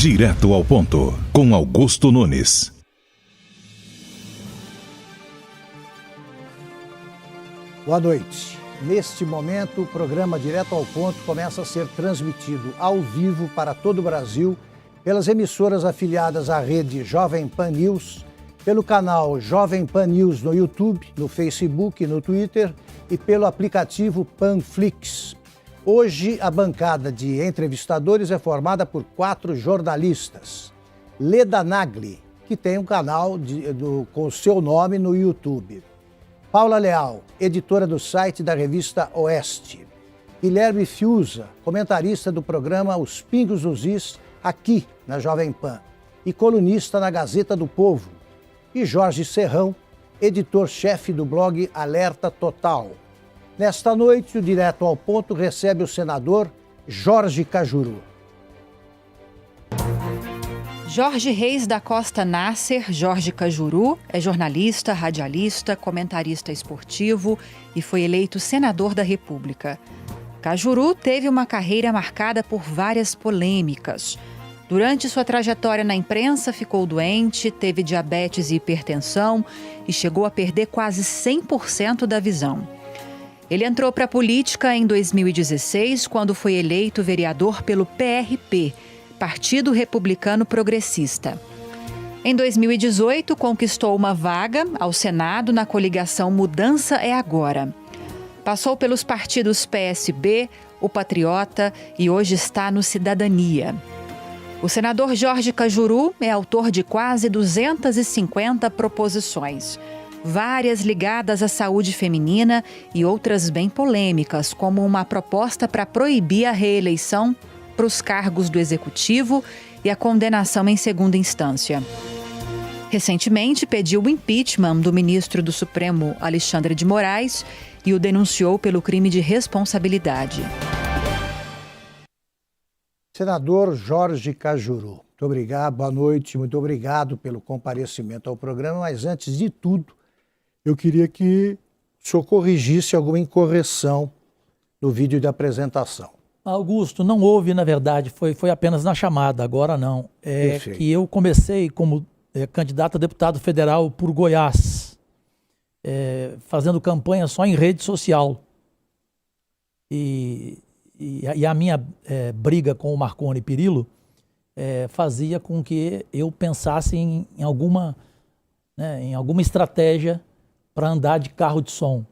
Direto ao ponto, com Augusto Nunes. Boa noite. Neste momento, o programa Direto ao Ponto começa a ser transmitido ao vivo para todo o Brasil pelas emissoras afiliadas à rede Jovem Pan News, pelo canal Jovem Pan News no YouTube, no Facebook, no Twitter e pelo aplicativo Panflix. Hoje, a bancada de entrevistadores é formada por 4 jornalistas. Leda Nagli, que tem um canal com o seu nome no YouTube. Paula Leal, editora do site da revista Oeste. Guilherme Fiuza, comentarista do programa Os Pingos dos Is, aqui na Jovem Pan, e colunista na Gazeta do Povo. E Jorge Serrão, editor-chefe do blog Alerta Total. Nesta noite, o Direto ao Ponto recebe o senador Jorge Cajuru. Jorge Reis da Costa Nasser, Jorge Cajuru, é jornalista, radialista, comentarista esportivo e foi eleito senador da República. Cajuru teve uma carreira marcada por várias polêmicas. Durante sua trajetória na imprensa, ficou doente, teve diabetes e hipertensão e chegou a perder quase 100% da visão. Ele entrou para a política em 2016, quando foi eleito vereador pelo PRP, Partido Republicano Progressista. Em 2018, conquistou uma vaga ao Senado na coligação Mudança é Agora. Passou pelos partidos PSB, o Patriota e hoje está no Cidadania. O senador Jorge Cajuru é autor de quase 250 proposições, várias ligadas à saúde feminina e outras bem polêmicas, como uma proposta para proibir a reeleição para os cargos do Executivo e a condenação em segunda instância. Recentemente, pediu o impeachment do ministro do Supremo, Alexandre de Moraes, e o denunciou pelo crime de responsabilidade. Senador Jorge Cajuru, muito obrigado, boa noite, muito obrigado pelo comparecimento ao programa, mas antes de tudo, eu queria que o senhor corrigisse alguma incorreção no vídeo de apresentação. Augusto, não houve, na verdade, foi apenas na chamada, agora não. Que eu comecei como candidato a deputado federal por Goiás, fazendo campanha só em rede social. E a minha briga com o Marconi Perillo fazia com que eu pensasse em alguma estratégia para andar de carro de som.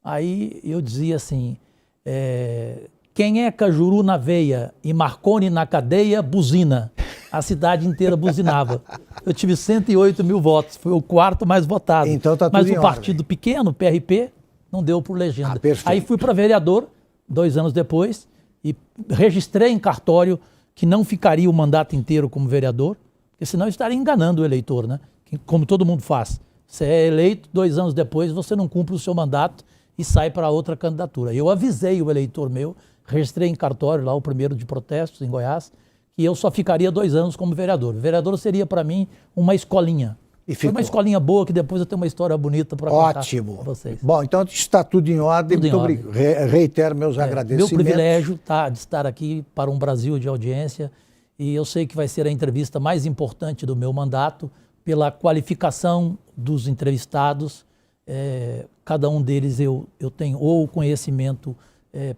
Aí eu dizia assim, quem é Cajuru na veia e Marconi na cadeia, buzina. A cidade inteira buzinava. Eu tive 108 mil votos, foi o 4º mais votado. Então tá tudo Mas em o partido pequeno, PRP, não deu por legenda. Aí fui para vereador, 2 anos depois, e registrei em cartório que não ficaria o mandato inteiro como vereador, porque senão eu estaria enganando o eleitor, né? Como todo mundo faz. Você é eleito, 2 anos depois você não cumpre o seu mandato e sai para outra candidatura. Eu avisei o eleitor meu, registrei em cartório lá o 1º de protestos em Goiás, que eu só ficaria 2 anos como vereador. O vereador seria para mim uma escolinha. Foi uma escolinha boa que depois eu tenho uma história bonita para contar para vocês. Bom, então está tudo em ordem. Muito obrigado. Reitero meus agradecimentos. Meu privilégio de estar aqui para um Brasil de audiência e eu sei que vai ser a entrevista mais importante do meu mandato pela qualificação dos entrevistados. Cada um deles eu tenho ou o conhecimento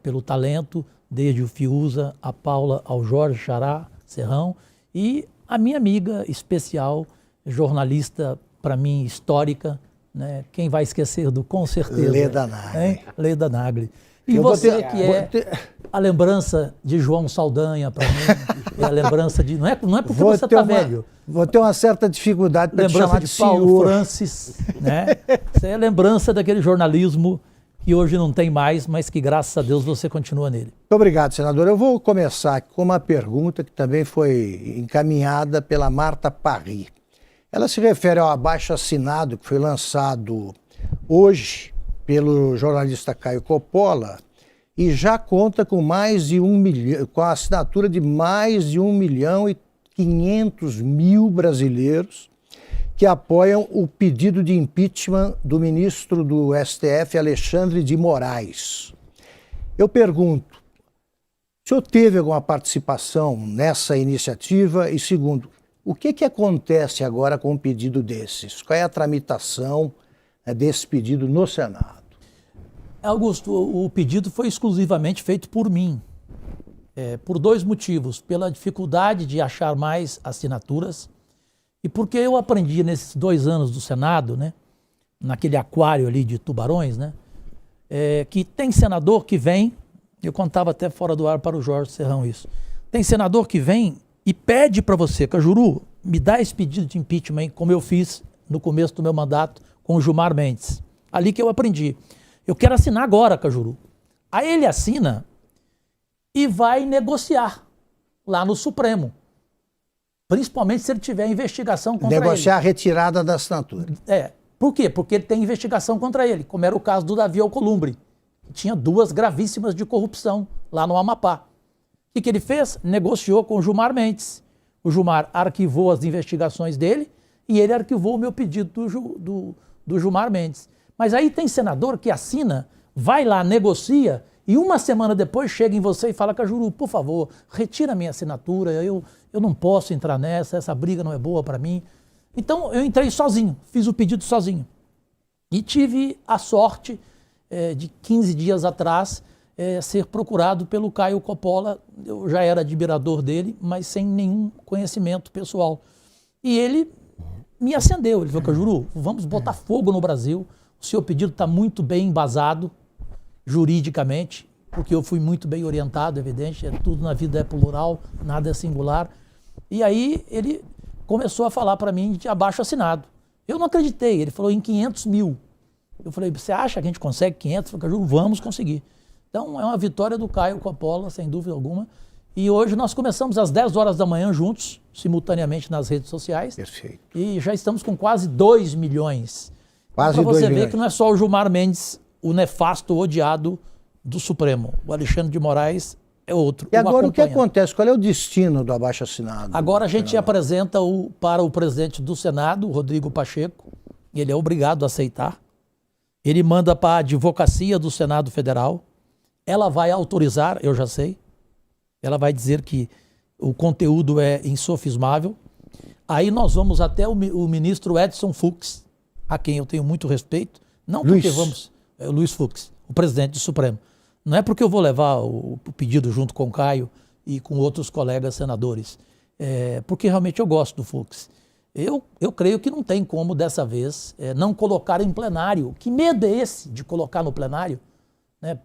pelo talento, desde o Fiuza, a Paula, ao Jorge Xará, Serrão, e a minha amiga especial, jornalista, para mim, histórica, né? Quem vai esquecer com certeza. Leda Nagli. Leda Nagli. E você a lembrança de João Saldanha, para mim, é a lembrança de... Não é porque você está velho. Vou ter uma certa dificuldade para te chamar de Paulo Francis, né? Isso é a lembrança daquele jornalismo que hoje não tem mais, mas que, graças a Deus, você continua nele. Muito obrigado, senador. Eu vou começar com uma pergunta que também foi encaminhada pela Marta Parry. Ela se refere ao abaixo-assinado que foi lançado hoje pelo jornalista Caio Coppola e já conta com mais de 1 milhão, com a assinatura de mais de 1.500.000 brasileiros que apoiam o pedido de impeachment do ministro do STF, Alexandre de Moraes. Eu pergunto, O senhor teve alguma participação nessa iniciativa? E segundo, o que acontece agora com um pedido desses? Qual é a tramitação desse pedido no Senado? Augusto, o pedido foi exclusivamente feito por mim, por dois motivos. Pela dificuldade de achar mais assinaturas e porque eu aprendi nesses 2 anos do Senado, né, naquele aquário ali de tubarões, né, que tem senador que vem, eu contava até fora do ar para o Jorge Serrão isso, tem senador que vem e pede para você, Cajuru, me dá esse pedido de impeachment, como eu fiz no começo do meu mandato com o Gilmar Mendes. Ali que eu aprendi. Eu quero assinar agora, Cajuru. Aí ele assina e vai negociar lá no Supremo. Principalmente se ele tiver investigação contra ele. Negociar a retirada da assinatura. Por quê? Porque ele tem investigação contra ele, como era o caso do Davi Alcolumbre. Tinha 2 gravíssimas de corrupção lá no Amapá. O que ele fez? Negociou com o Gilmar Mendes. O Gilmar arquivou as investigações dele e ele arquivou o meu pedido do Gilmar Mendes. Mas aí tem senador que assina, vai lá, negocia e uma semana depois chega em você e fala, Cajuru, por favor, retira a minha assinatura, eu não posso entrar nessa, essa briga não é boa para mim. Então eu entrei sozinho, fiz o pedido sozinho. E tive a sorte de 15 dias atrás ser procurado pelo Caio Coppola. Eu já era admirador dele, mas sem nenhum conhecimento pessoal. E ele me acendeu, ele falou, Cajuru, vamos botar fogo no Brasil. O seu pedido está muito bem embasado juridicamente, porque eu fui muito bem orientado, evidente, tudo na vida é plural, nada é singular. E aí ele começou a falar para mim de abaixo assinado. Eu não acreditei, ele falou em 500 mil. Eu falei, você acha que a gente consegue 500? Eu falei, vamos conseguir. Então é uma vitória do Caio Coppola, sem dúvida alguma. E hoje nós começamos às 10 horas da manhã juntos, simultaneamente nas redes sociais. Perfeito. E já estamos com quase 2 milhões. Quase 2 milhões. Para você milhões. ver que não é só o Gilmar Mendes, o nefasto odiado do Supremo. O Alexandre de Moraes é outro. E agora o que acontece? Qual é o destino do abaixo-assinado? Agora a gente apresenta para o presidente do Senado, Rodrigo Pacheco. Ele é obrigado a aceitar. Ele manda para a advocacia do Senado Federal. Ela vai autorizar, eu já sei. Ela vai dizer que o conteúdo é insofismável. Aí nós vamos até o ministro Edson Fux, a quem eu tenho muito respeito. Não porque vamos... Luiz Fux, o presidente do Supremo. Não é porque eu vou levar o pedido junto com o Caio e com outros colegas senadores. Porque realmente eu gosto do Fux. Eu creio que não tem como, dessa vez, não colocar em plenário. Que medo é esse de colocar no plenário? Né?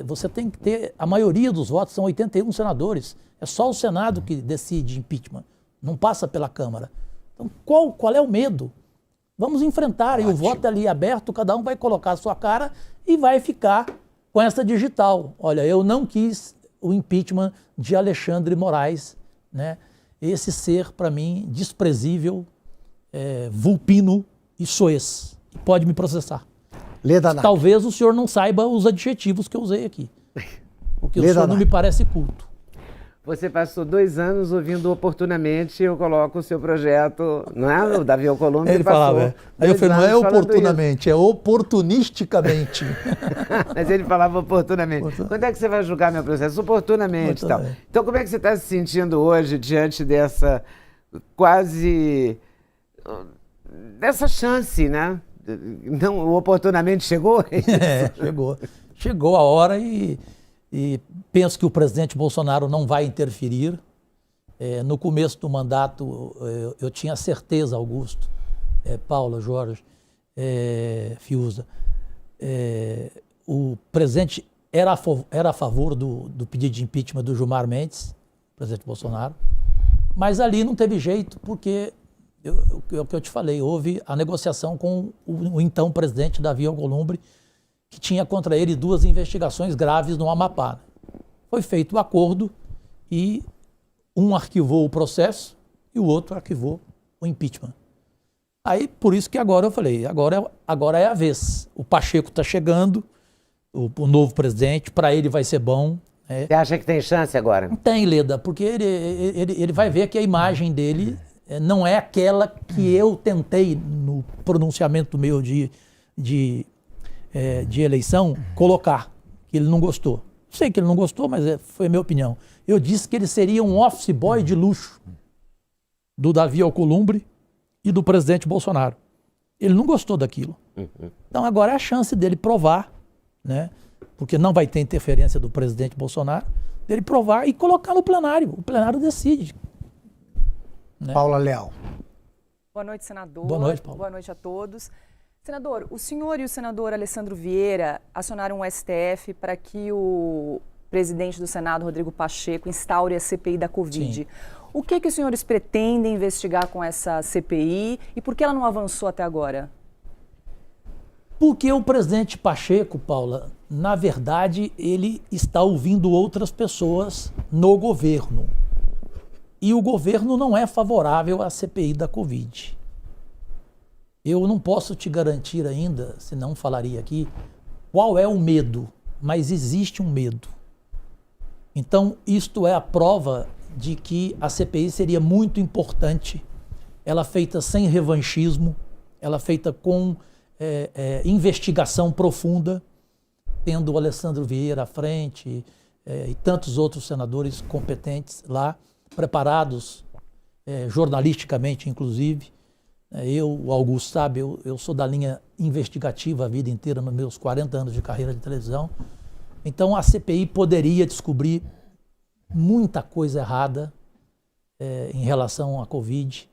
Você tem que ter... A maioria dos votos são 81 senadores. É só o Senado que decide impeachment. Não passa pela Câmara. Então, qual é o medo? Vamos enfrentar. Ótimo. E o voto ali aberto, cada um vai colocar a sua cara e vai ficar com essa digital. Olha, eu não quis o impeachment de Alexandre Moraes, né? Esse ser, para mim, desprezível, vulpino e soez. Pode me processar. Talvez o senhor não saiba os adjetivos que eu usei aqui. Porque o senhor não me parece culto. Você passou 2 anos ouvindo oportunamente, eu coloco o seu projeto, não é? O Davi Alcolumbre ele passou. Falava, aí eu falei, não é oportunamente, é oportunisticamente. Mas ele falava oportunamente. Quando é que você vai julgar meu processo? Oportunamente e tal. Então, como é que você está se sentindo hoje diante dessa dessa chance, né? Não, o oportunamente chegou? Chegou. Chegou a hora e penso que o presidente Bolsonaro não vai interferir. No começo do mandato, eu tinha certeza, Augusto, Paula, Jorge, Fiuza, o presidente era a favor do pedido de impeachment do Gilmar Mendes, presidente Bolsonaro, mas ali não teve jeito, porque, o que eu te falei, houve a negociação com o então presidente Davi Alcolumbre, que tinha contra ele 2 investigações graves no Amapá. Foi feito o acordo e um arquivou o processo e o outro arquivou o impeachment. Aí, por isso que agora eu falei, agora é a vez. O Pacheco está chegando, o novo presidente, para ele vai ser bom. Você acha que tem chance agora? Tem, Leda, porque ele vai ver que a imagem dele não é aquela que eu tentei no pronunciamento meu de eleição colocar, que ele não gostou. Sei que ele não gostou, mas foi a minha opinião. Eu disse que ele seria um office boy de luxo do Davi Alcolumbre e do presidente Bolsonaro. Ele não gostou daquilo. Então agora é a chance dele provar, né? Porque não vai ter interferência do presidente Bolsonaro, dele provar e colocar no plenário. O plenário decide. Né? Paula Leal. Boa noite, senador. Boa noite, Paulo. Boa noite a todos. Senador, o senhor e o senador Alessandro Vieira acionaram o STF para que o presidente do Senado, Rodrigo Pacheco, instaure a CPI da Covid. Sim. O que os senhores pretendem investigar com essa CPI e por que ela não avançou até agora? Porque o presidente Pacheco, Paula, na verdade, ele está ouvindo outras pessoas no governo. E o governo não é favorável à CPI da Covid. Eu não posso te garantir ainda, se não falaria aqui, qual é o medo, mas existe um medo. Então, isto é a prova de que a CPI seria muito importante, ela feita sem revanchismo, ela feita com investigação profunda, tendo o Alessandro Vieira à frente e tantos outros senadores competentes lá, preparados jornalisticamente, inclusive. O Augusto sabe, eu sou da linha investigativa a vida inteira, nos meus 40 anos de carreira de televisão. Então a CPI poderia descobrir muita coisa errada em relação à Covid,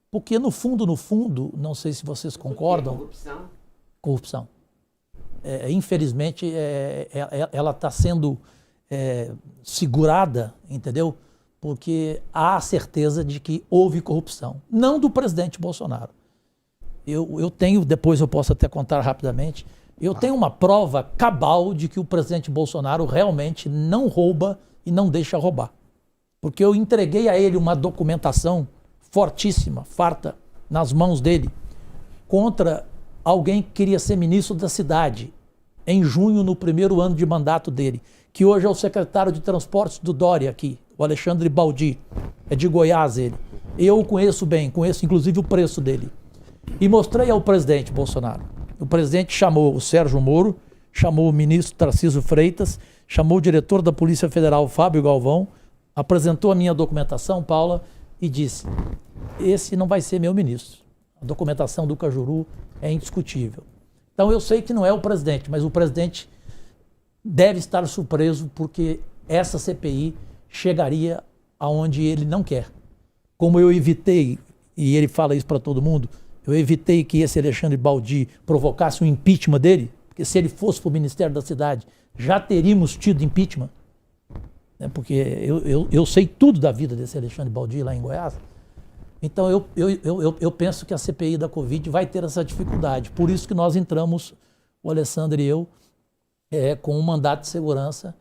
porque no fundo, não sei se vocês concordam... Corrupção. Infelizmente, ela está sendo segurada, entendeu? Porque há a certeza de que houve corrupção. Não do presidente Bolsonaro. Eu tenho, depois eu posso até contar rapidamente, eu tenho uma prova cabal de que o presidente Bolsonaro realmente não rouba e não deixa roubar. Porque eu entreguei a ele uma documentação fortíssima, farta, nas mãos dele, contra alguém que queria ser ministro da cidade, em junho, no primeiro ano de mandato dele, que hoje é o secretário de Transportes do Dória aqui, o Alexandre Baldi, é de Goiás ele. Eu o conheço bem, conheço inclusive o preço dele. E mostrei ao presidente Bolsonaro. O presidente chamou o Sérgio Moro, chamou o ministro Tarcísio Freitas, chamou o diretor da Polícia Federal, Fábio Galvão, apresentou a minha documentação, Paula, e disse: esse não vai ser meu ministro. A documentação do Cajuru é indiscutível. Então eu sei que não é o presidente, mas o presidente deve estar surpreso porque essa CPI chegaria aonde ele não quer. Como eu evitei, e ele fala isso para todo mundo, eu evitei que esse Alexandre Baldi provocasse um impeachment dele, porque se ele fosse para o Ministério da Cidade, já teríamos tido impeachment, né? Porque eu sei tudo da vida desse Alexandre Baldi lá em Goiás. Então eu penso que a CPI da Covid vai ter essa dificuldade. Por isso que nós entramos, o Alessandro e eu, com um mandato de segurança.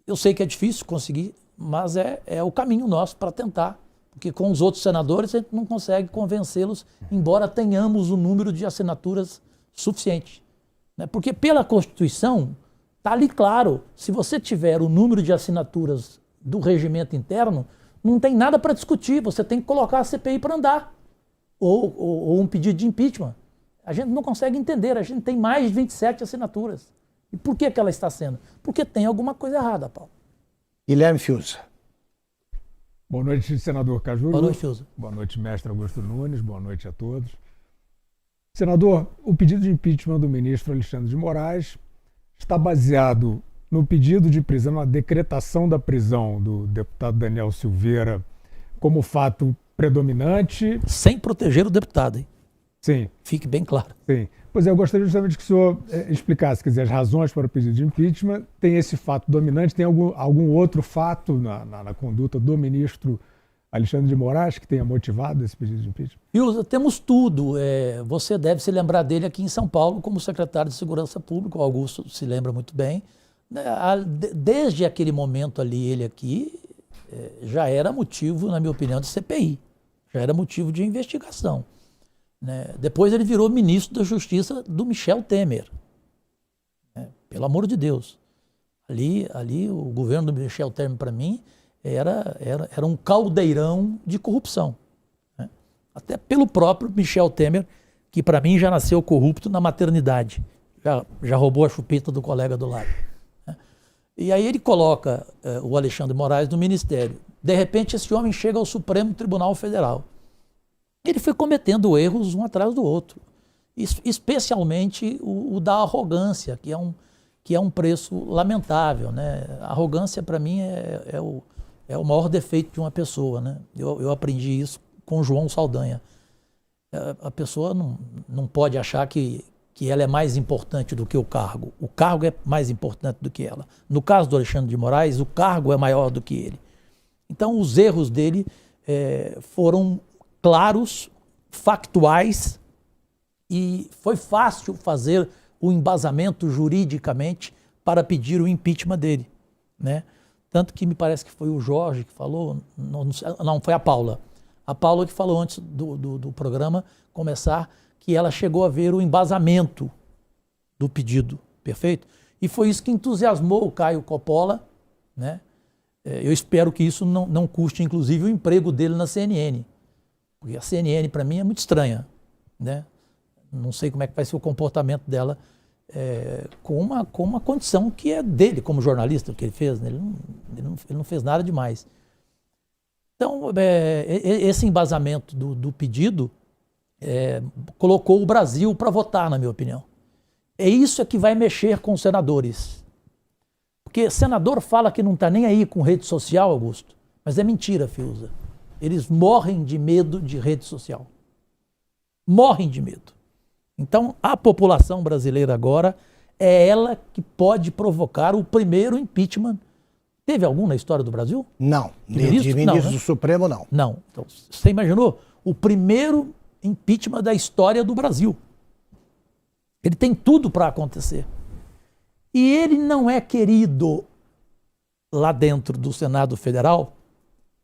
Eu sei que é difícil conseguir, mas é o caminho nosso para tentar. Porque com os outros senadores a gente não consegue convencê-los, embora tenhamos o número de assinaturas suficiente. Né? Porque pela Constituição, está ali claro, se você tiver o número de assinaturas do regimento interno, não tem nada para discutir, você tem que colocar a CPI para andar, ou um pedido de impeachment. A gente não consegue entender, a gente tem mais de 27 assinaturas. E por que ela está sendo? Porque tem alguma coisa errada, Paulo. Guilherme Fiuza. Boa noite, senador Cajuru. Boa noite, Fiuza. Boa noite, mestre Augusto Nunes. Boa noite a todos. Senador, o pedido de impeachment do ministro Alexandre de Moraes está baseado no pedido de prisão, na decretação da prisão do deputado Daniel Silveira como fato predominante. Sem proteger o deputado, hein? Sim. Fique bem claro. Sim. Pois é, eu gostaria justamente que o senhor explicasse, quer dizer, as razões para o pedido de impeachment. Tem esse fato dominante, tem algum outro fato na conduta do ministro Alexandre de Moraes que tenha motivado esse pedido de impeachment? Fiuza, temos tudo. Você deve se lembrar dele aqui em São Paulo como secretário de Segurança Pública, o Augusto se lembra muito bem. Desde aquele momento ali, ele aqui já era motivo, na minha opinião, de CPI, já era motivo de investigação. Né? Depois ele virou ministro da Justiça do Michel Temer. Pelo amor de Deus. Ali o governo do Michel Temer, para mim, era um caldeirão de corrupção. Né? Até pelo próprio Michel Temer, que para mim já nasceu corrupto na maternidade. Já roubou a chupeta do colega do lado. Né? E aí ele coloca o Alexandre de Moraes no ministério. De repente, esse homem chega ao Supremo Tribunal Federal. Ele foi cometendo erros um atrás do outro. Especialmente o da arrogância, que é um preço lamentável, né? A arrogância, para mim, é o maior defeito de uma pessoa, né? Eu aprendi isso com João Saldanha. A pessoa não pode achar que ela é mais importante do que o cargo. O cargo é mais importante do que ela. No caso do Alexandre de Moraes, o cargo é maior do que ele. Então, os erros dele foram claros, factuais, e foi fácil fazer o embasamento juridicamente para pedir o impeachment dele, né? Tanto que me parece que foi o Jorge que falou, não, foi a Paula. A Paula que falou antes do programa começar, que ela chegou a ver o embasamento do pedido, perfeito? E foi isso que entusiasmou o Caio Coppola, né? Eu espero que isso não custe, inclusive, o emprego dele na CNN. Porque a CNN, para mim, é muito estranha, né? Não sei como é que vai ser o comportamento dela com uma condição que é dele, como jornalista, o que ele fez, né? Ele não fez nada demais. Então, esse embasamento do pedido colocou o Brasil para votar, na minha opinião. É isso que vai mexer com os senadores. Porque senador fala que não está nem aí com rede social, Augusto, mas é mentira, Fiuza. Eles morrem de medo de rede social. Morrem de medo. Então, a população brasileira agora é ela que pode provocar o primeiro impeachment. Teve algum na história do Brasil? Não. De ministro do Supremo, não. Não. Então, você imaginou? O primeiro impeachment da história do Brasil. Ele tem tudo para acontecer. E ele não é querido lá dentro do Senado Federal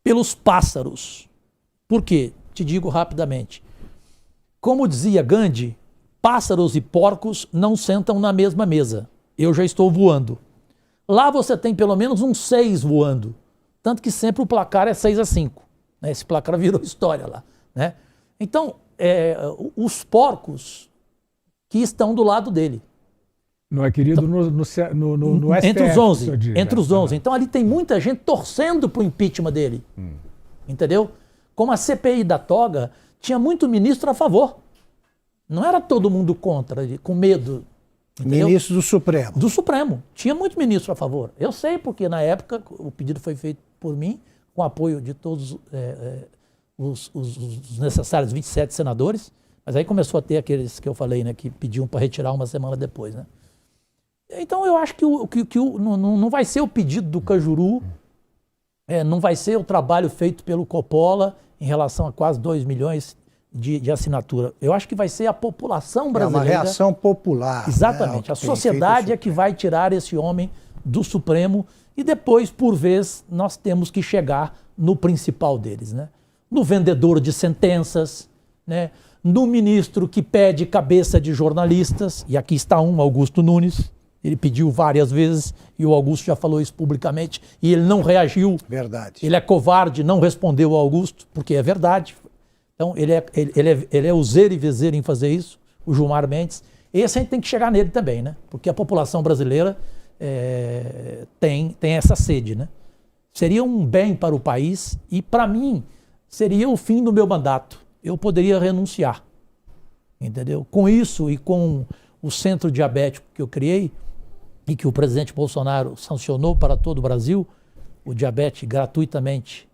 pelos pássaros. Por quê? Te digo rapidamente. Como dizia Gandhi, pássaros e porcos não sentam na mesma mesa. Eu já estou voando. Lá você tem pelo menos uns 6 voando. Tanto que sempre o placar é 6-5. Né? Esse placar virou história lá. Né? Então, os porcos que estão do lado dele. Não é querido no STF. Entre os 11. Entre os 11. Então ali tem muita gente torcendo para o impeachment dele. Entendeu? Como a CPI da toga, tinha muito ministro a favor. Não era todo mundo contra, com medo. Entendeu? Ministro do Supremo. Do Supremo. Tinha muito ministro a favor. Eu sei porque na época o pedido foi feito por mim, com apoio de todos os necessários 27 senadores, mas aí começou a ter aqueles que eu falei, né, que pediam para retirar uma semana depois, né? Então eu acho que não vai ser o pedido do Cajuru, não vai ser o trabalho feito pelo Coppola em relação a quase 2 milhões de assinatura. Eu acho que vai ser a população brasileira. É uma reação popular. Exatamente. A sociedade é que vai tirar esse homem do Supremo e depois, por vez, nós temos que chegar no principal deles, né? No vendedor de sentenças, né? No ministro que pede cabeça de jornalistas, e aqui está Augusto Nunes. Ele pediu várias vezes e o Augusto já falou isso publicamente e ele não reagiu. Verdade. Ele é covarde, não respondeu ao Augusto, porque é verdade. Então ele é useiro e vezeiro em fazer isso, o Gilmar Mendes. Esse a gente tem que chegar nele também, né? Porque a população brasileira tem essa sede, né? Seria um bem para o país e, para mim, seria o fim do meu mandato. Eu poderia renunciar, entendeu? Com isso e com o centro diabético que eu criei e que o presidente Bolsonaro sancionou para todo o Brasil, o diabetes gratuitamente,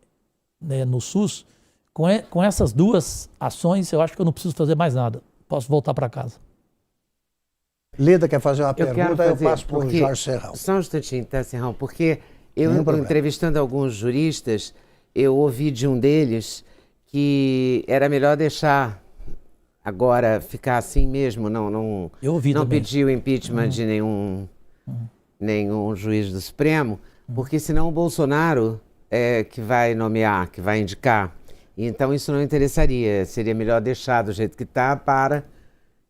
né, no SUS, com essas 2 ações, eu acho que eu não preciso fazer mais nada. Posso voltar para casa. Leda quer fazer uma pergunta, eu passo para o Jorge Serrão. Só um instantinho, tá, Serrão? Porque eu, entrevistando alguns juristas, eu ouvi de um deles que era melhor deixar agora ficar assim mesmo, não pedir o impeachment de nenhum juiz do Supremo, porque senão o Bolsonaro é que vai nomear, que vai indicar. Então isso não interessaria, seria melhor deixar do jeito que está para,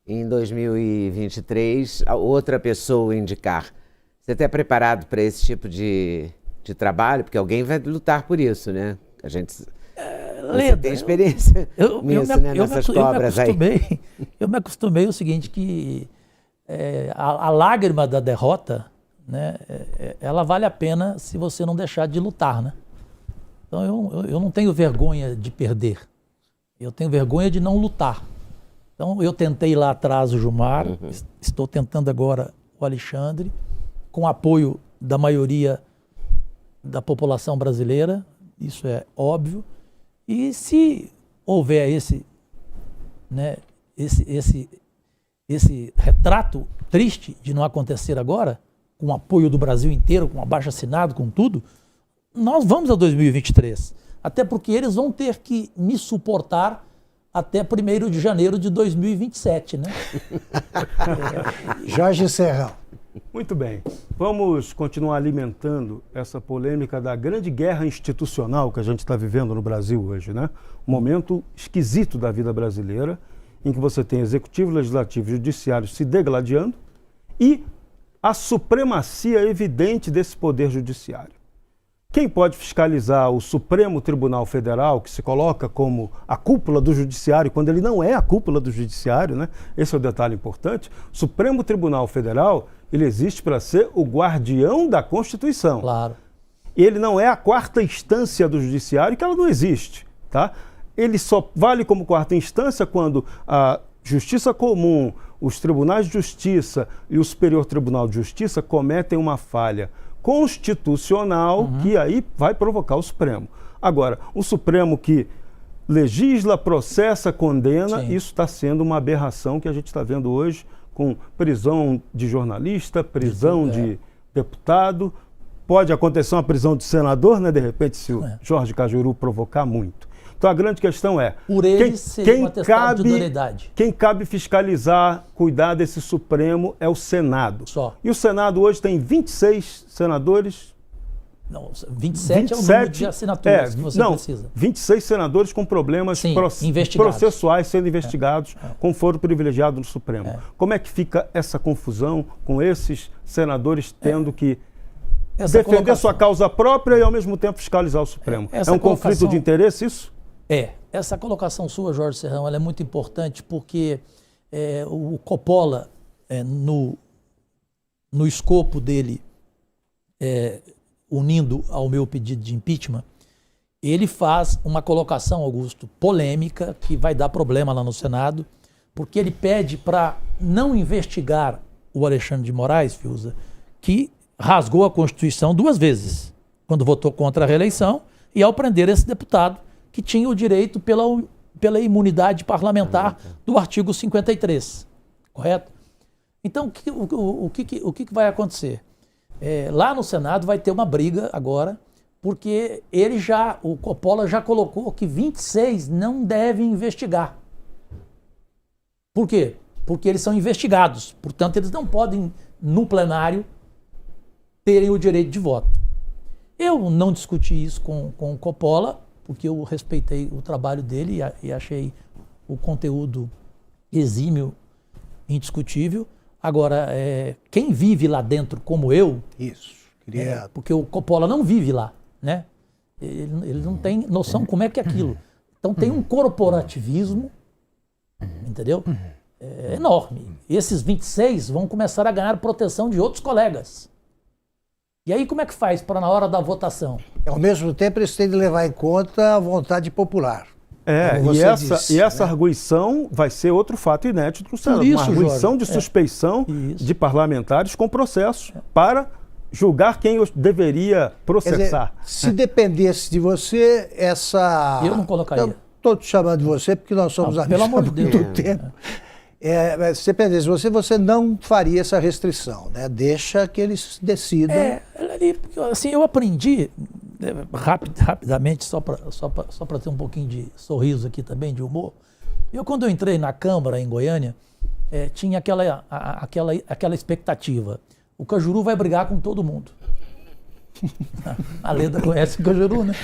em 2023, a outra pessoa indicar. Você está preparado para esse tipo de trabalho? Porque alguém vai lutar por isso, né? A gente... Você tem experiência nisso, né? Nessas cobras aí. Eu me acostumei o seguinte, que a lágrima da derrota né, ela vale a pena se você não deixar de lutar, né? Então eu não tenho vergonha de perder, eu tenho vergonha de não lutar. Então eu tentei lá atrás o Gilmar, estou tentando agora o Alexandre, com apoio da maioria da população brasileira, isso é óbvio. E se houver esse retrato triste de não acontecer agora, com o apoio do Brasil inteiro, com abaixo-assinado, com tudo, nós vamos a 2023. Até porque eles vão ter que me suportar até 1º de janeiro de 2027, né? Jorge Serrão. Muito bem. Vamos continuar alimentando essa polêmica da grande guerra institucional que a gente está vivendo no Brasil hoje, né? Um momento esquisito da vida brasileira, em que você tem executivo, legislativo e judiciário se degladiando e a supremacia evidente desse poder judiciário. Quem pode fiscalizar o Supremo Tribunal Federal, que se coloca como a cúpula do judiciário, quando ele não é a cúpula do judiciário, né? Esse é o detalhe importante. O Supremo Tribunal Federal, ele existe para ser o guardião da Constituição. Claro. Ele não é a 4ª instância do judiciário, que ela não existe, tá? Ele só vale como 4ª instância quando a Justiça Comum, os tribunais de justiça e o Superior Tribunal de Justiça cometem uma falha constitucional que aí vai provocar o Supremo. Agora, o Supremo que legisla, processa, condena, Sim. isso está sendo uma aberração que a gente está vendo hoje com prisão de jornalista, prisão de deputado. Pode acontecer uma prisão de senador, né, de repente, se o Jorge Cajuru provocar muito. Então a grande questão é, por ele ser um atestado de idoneidade. Quem cabe fiscalizar, cuidar desse Supremo é o Senado. Só. E o Senado hoje tem 26 senadores. Não, 27 é o número de assinaturas que você precisa. 26 senadores com problemas processuais sendo investigados com foro privilegiado no Supremo. Como é que fica essa confusão com esses senadores tendo que defender sua causa própria e ao mesmo tempo fiscalizar o Supremo? É um conflito de interesse isso? Essa colocação sua, Jorge Serrão, ela é muito importante porque o Coppola, no escopo dele, unindo ao meu pedido de impeachment, ele faz uma colocação, Augusto, polêmica, que vai dar problema lá no Senado, porque ele pede para não investigar o Alexandre de Moraes, Fiuza, que rasgou a Constituição 2 vezes, quando votou contra a reeleição, e ao prender esse deputado, que tinha o direito pela imunidade parlamentar do artigo 53, correto? Então, o que vai acontecer? Lá no Senado vai ter uma briga agora, porque o Coppola já colocou que 26 não devem investigar. Por quê? Porque eles são investigados, portanto eles não podem, no plenário, terem o direito de voto. Eu não discuti isso com o Coppola, porque eu respeitei o trabalho dele e achei o conteúdo exímio, indiscutível. Agora, quem vive lá dentro como eu... porque o Coppola não vive lá, né? Ele não tem noção como é que é aquilo. Então tem um corporativismo, entendeu? Enorme. Esses 26 vão começar a ganhar proteção de outros colegas. E aí como é que faz para na hora da votação? Ao mesmo tempo, eles têm de levar em conta a vontade popular. E essa arguição vai ser outro fato inédito no Senado. Uma arguição de suspeição de parlamentares com processo para julgar quem os deveria processar. Quer dizer, se dependesse de você, Eu não colocaria. Estou te chamando de você porque nós somos amigos há muito tempo. Se dependesse de você não faria essa restrição, né? Deixa que eles decidam. Assim, eu aprendi rapidamente, só para ter um pouquinho de sorriso aqui também, de humor. Quando eu entrei na Câmara em Goiânia, tinha aquela expectativa. O Cajuru vai brigar com todo mundo. A Leda conhece o Cajuru, né?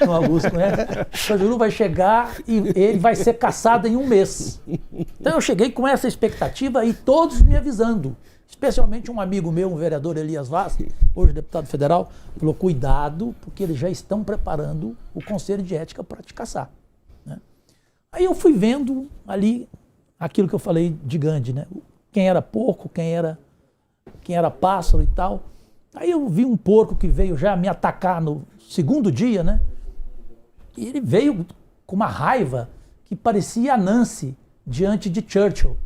O Augusto conhece. O Cajuru vai chegar e ele vai ser caçado em 1 mês. Então eu cheguei com essa expectativa e todos me avisando. Especialmente um amigo meu, um vereador, Elias Vaz, hoje deputado federal, falou, cuidado, porque eles já estão preparando o Conselho de Ética para te caçar. Né? Aí eu fui vendo ali aquilo que eu falei de Gandhi, né? Quem era porco, quem era pássaro e tal. Aí eu vi um porco que veio já me atacar no segundo dia, né? E ele veio com uma raiva que parecia a Nancy diante de Churchill,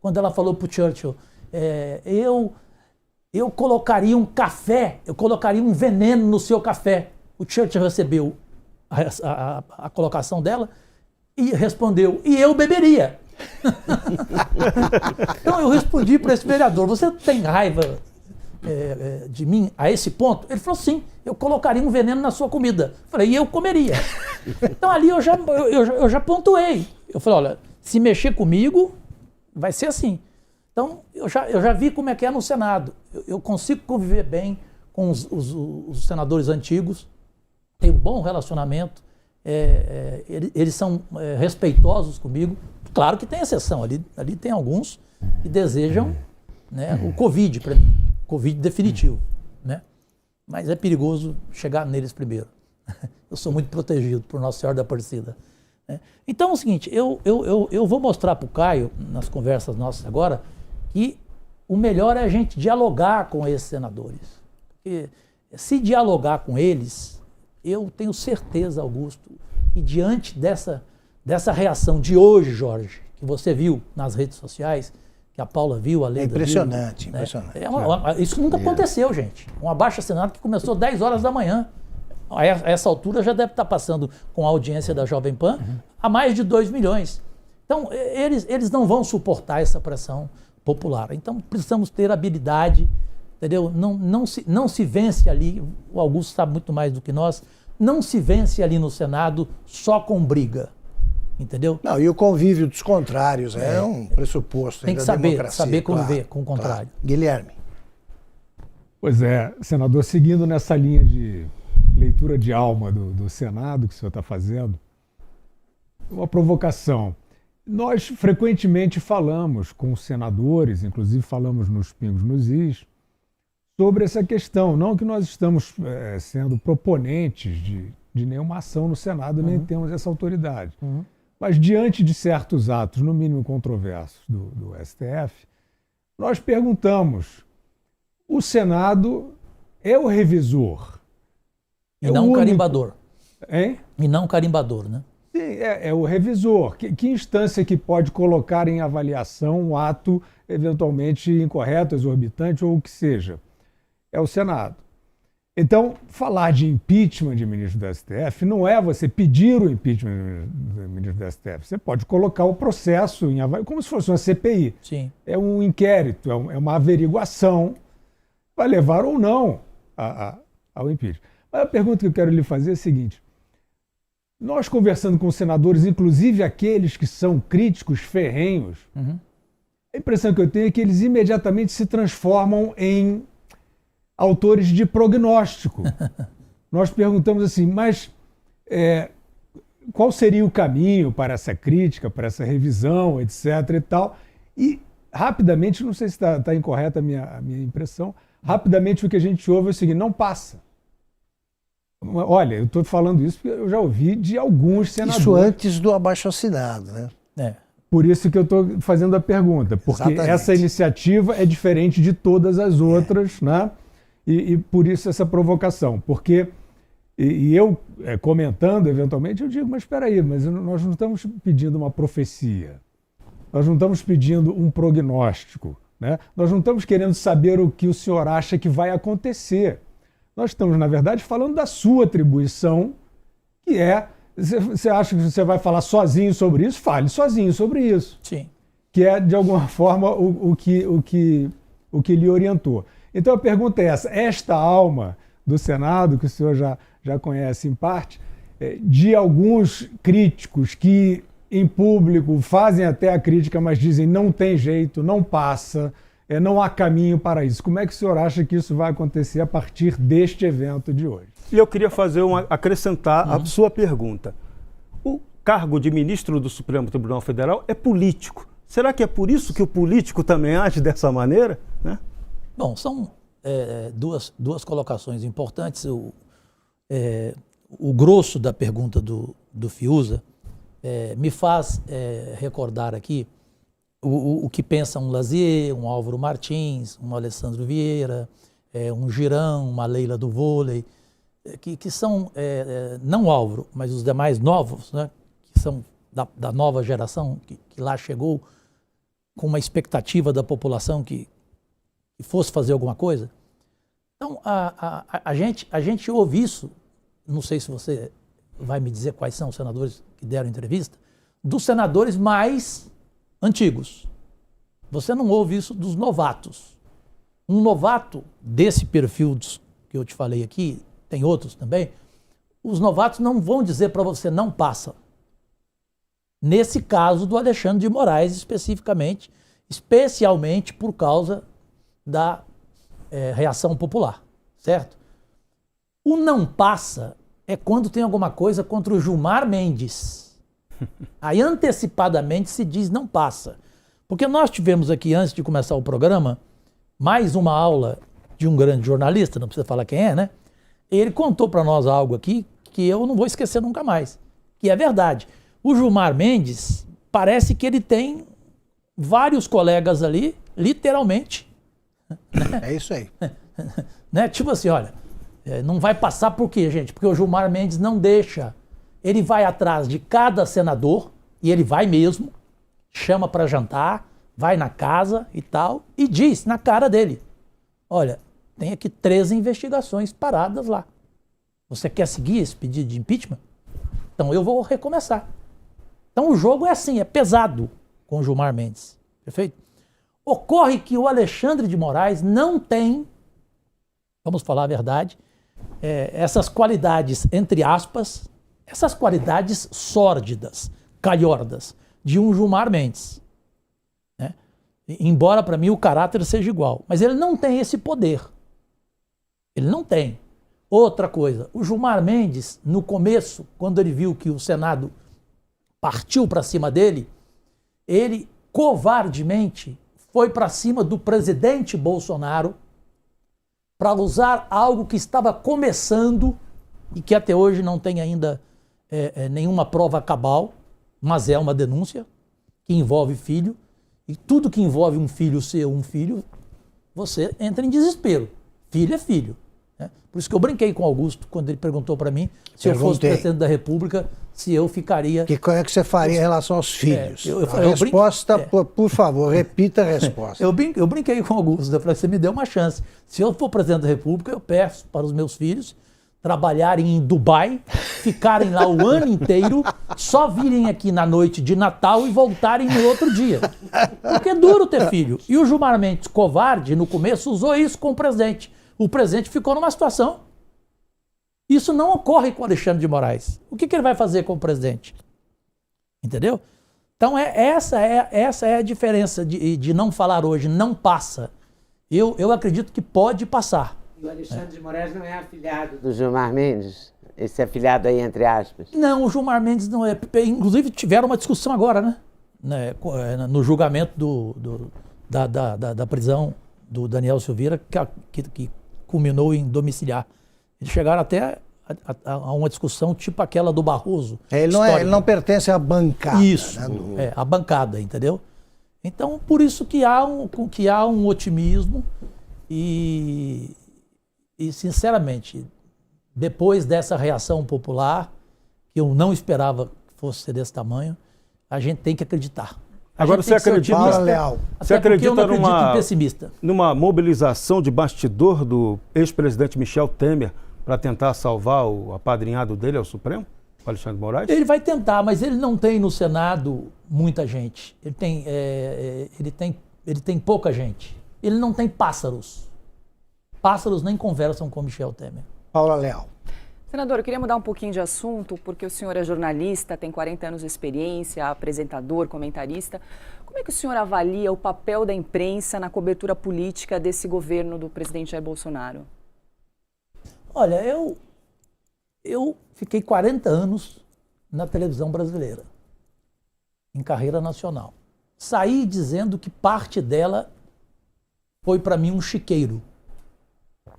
quando ela falou para o Churchill, eu colocaria um café, eu colocaria um veneno no seu café. O Churchill recebeu a colocação dela e respondeu, e eu beberia. Então eu respondi para esse vereador, você tem raiva de mim a esse ponto? Ele falou, sim, eu colocaria um veneno na sua comida. Eu falei, e eu comeria. Então ali eu já pontuei. Eu falei, olha, se mexer comigo, vai ser assim. Então eu já vi como é que é no Senado. Eu consigo conviver bem com os senadores antigos, tenho um bom relacionamento, eles são respeitosos comigo. Claro que tem exceção, ali tem alguns que desejam, né, o Covid para mim, Covid definitivo, né? Mas é perigoso chegar neles primeiro. Eu sou muito protegido por Nossa Senhora da Aparecida, né? Então é o seguinte, eu vou mostrar para o Caio, nas conversas nossas agora, que o melhor é a gente dialogar com esses senadores. Porque se dialogar com eles, eu tenho certeza, Augusto, que diante dessa reação de hoje, Jorge, que você viu nas redes sociais, que a Paula viu, a Leda impressionante, viu, impressionante. né? Isso nunca aconteceu, gente. Um abaixo-assinado que começou 10 horas da manhã. A essa altura já deve estar passando com a audiência da Jovem Pan a mais de 2 milhões. Então, eles não vão suportar essa pressão popular. Então, precisamos ter habilidade, entendeu? Não se vence ali, o Augusto sabe muito mais do que nós, não se vence ali no Senado só com briga. Entendeu? Não, e o convívio dos contrários é um pressuposto. Tem que saber conviver com o contrário. Claro. Guilherme. Pois é, senador, seguindo nessa linha de leitura de alma do Senado que o senhor está fazendo, uma provocação. Nós frequentemente falamos com os senadores, inclusive falamos nos Pingos nos Is, sobre essa questão. Não que nós estamos sendo proponentes de nenhuma ação no Senado, nem temos essa autoridade. Mas diante de certos atos, no mínimo controversos, do STF, nós perguntamos, o Senado é o revisor? E não o carimbador. Hein? E não o carimbador, né? Sim, é o revisor. Que instância que pode colocar em avaliação um ato eventualmente incorreto, exorbitante ou o que seja? É o Senado. Então, falar de impeachment de ministro do STF não é você pedir o impeachment do ministro do STF. Você pode colocar o processo em avaliação, como se fosse uma CPI. Sim. É um inquérito, é uma averiguação. Vai levar ou não ao impeachment. Mas a pergunta que eu quero lhe fazer é a seguinte. Nós conversando com senadores, inclusive aqueles que são críticos ferrenhos, a impressão que eu tenho é que eles imediatamente se transformam em autores de prognóstico. Nós perguntamos assim, mas qual seria o caminho para essa crítica, para essa revisão, etc. e tal. E rapidamente, não sei se está incorreta a minha impressão, rapidamente o que a gente ouve é o seguinte, não passa. Olha, eu estou falando isso porque eu já ouvi de alguns senadores. Isso antes do abaixo-assinado, né? Por isso que eu estou fazendo a pergunta, porque exatamente. Essa iniciativa é diferente de todas as outras, né? E por isso essa provocação, porque, e eu comentando eventualmente, eu digo, mas espera aí, mas nós não estamos pedindo uma profecia, nós não estamos pedindo um prognóstico, né? Nós não estamos querendo saber o que o senhor acha que vai acontecer. Nós estamos, na verdade, falando da sua atribuição, que você acha que você vai falar sozinho sobre isso? Fale sozinho sobre isso. Sim. Que é, de alguma forma, o que lhe orientou. Então a pergunta é esta alma do Senado, que o senhor já conhece em parte, de alguns críticos que em público fazem até a crítica, mas dizem não tem jeito, não passa, não há caminho para isso. Como é que o senhor acha que isso vai acontecer a partir deste evento de hoje? E eu queria acrescentar a sua pergunta. O cargo de ministro do Supremo Tribunal Federal é político. Será que é por isso que o político também age dessa maneira, né? Bom, são duas colocações importantes. O grosso da pergunta do Fiuza me faz recordar aqui o que pensa um Lazier, um Álvaro Martins, um Alessandro Vieira, um Girão, uma Leila do vôlei, que são, não o Álvaro, mas os demais novos, né, que são da nova geração, que lá chegou com uma expectativa da população que fosse fazer alguma coisa. Então, a gente ouve isso, não sei se você vai me dizer quais são os senadores que deram entrevista, dos senadores mais antigos. Você não ouve isso dos novatos. Um novato desse perfil que eu te falei aqui, tem outros também, os novatos não vão dizer para você não passa. Nesse caso do Alexandre de Moraes especificamente, especialmente por causa da reação popular, certo? O não passa é quando tem alguma coisa contra o Gilmar Mendes. Aí antecipadamente se diz não passa. Porque nós tivemos aqui, antes de começar o programa, mais uma aula de um grande jornalista, não precisa falar quem é, né? Ele contou para nós algo aqui que eu não vou esquecer nunca mais, que é verdade. O Gilmar Mendes, parece que ele tem vários colegas ali, literalmente. Né? É isso aí. Né? Tipo assim, olha, não vai passar por quê, gente? Porque o Gilmar Mendes não deixa. Ele vai atrás de cada senador, e ele vai mesmo, chama para jantar, vai na casa e tal, e diz na cara dele, olha, tem aqui 13 investigações paradas lá. Você quer seguir esse pedido de impeachment? Então eu vou recomeçar. Então o jogo é assim, é pesado com o Gilmar Mendes. Perfeito? Ocorre que o Alexandre de Moraes não tem, vamos falar a verdade, essas qualidades, entre aspas, essas qualidades sórdidas, calhordas, de um Gilmar Mendes. Né? Embora para mim o caráter seja igual. Mas ele não tem esse poder. Ele não tem. Outra coisa, o Gilmar Mendes, no começo, quando ele viu que o Senado partiu para cima dele, ele covardemente foi para cima do presidente Bolsonaro para usar algo que estava começando e que até hoje não tem ainda nenhuma prova cabal, mas é uma denúncia que envolve filho, e tudo que envolve um filho ser um filho, você entra em desespero. Filho é filho. Né? Por isso que eu brinquei com o Augusto quando ele perguntou para mim se eu fosse presidente da República, se eu ficaria... Qual é que você faria em relação aos filhos? A resposta, por favor, repita a resposta. Eu brinquei com o Augusto, eu falei, você me deu uma chance. Se eu for presidente da República, eu peço para os meus filhos trabalharem em Dubai, ficarem lá o ano inteiro, só virem aqui na noite de Natal e voltarem no outro dia. Porque é duro ter filho. E o Gilmar Mendes, covarde, no começo, usou isso com o presidente. O presidente ficou numa situação. Isso não ocorre com o Alexandre de Moraes. O que ele vai fazer com o presidente? Entendeu? Então essa é a diferença de não falar hoje, não passa. Eu acredito que pode passar. E o Alexandre de Moraes não é afilhado do Gilmar Mendes? Esse afilhado aí, entre aspas? Não, o Gilmar Mendes não é. Inclusive tiveram uma discussão agora, né? No julgamento da prisão do Daniel Silveira, que culminou em domiciliar. Eles chegaram até a uma discussão tipo aquela do Barroso. Ele não pertence à bancada. Isso, né? A bancada, entendeu? Então, por isso que há um otimismo e sinceramente, depois dessa reação popular, que eu não esperava que fosse ser desse tamanho, a gente tem que acreditar. Agora você acredita, você acredita numa mobilização de bastidor do ex-presidente Michel Temer para tentar salvar o apadrinhado dele ao Supremo, o Alexandre de Moraes? Ele vai tentar, mas ele não tem no Senado muita gente. Ele tem pouca gente. Ele não tem pássaros. Pássaros nem conversam com Michel Temer. Paula Leal. Senador, eu queria mudar um pouquinho de assunto, porque o senhor é jornalista, tem 40 anos de experiência, apresentador, comentarista. Como é que o senhor avalia o papel da imprensa na cobertura política desse governo do presidente Jair Bolsonaro? Olha, eu fiquei 40 anos na televisão brasileira, em carreira nacional. Saí dizendo que parte dela foi para mim um chiqueiro.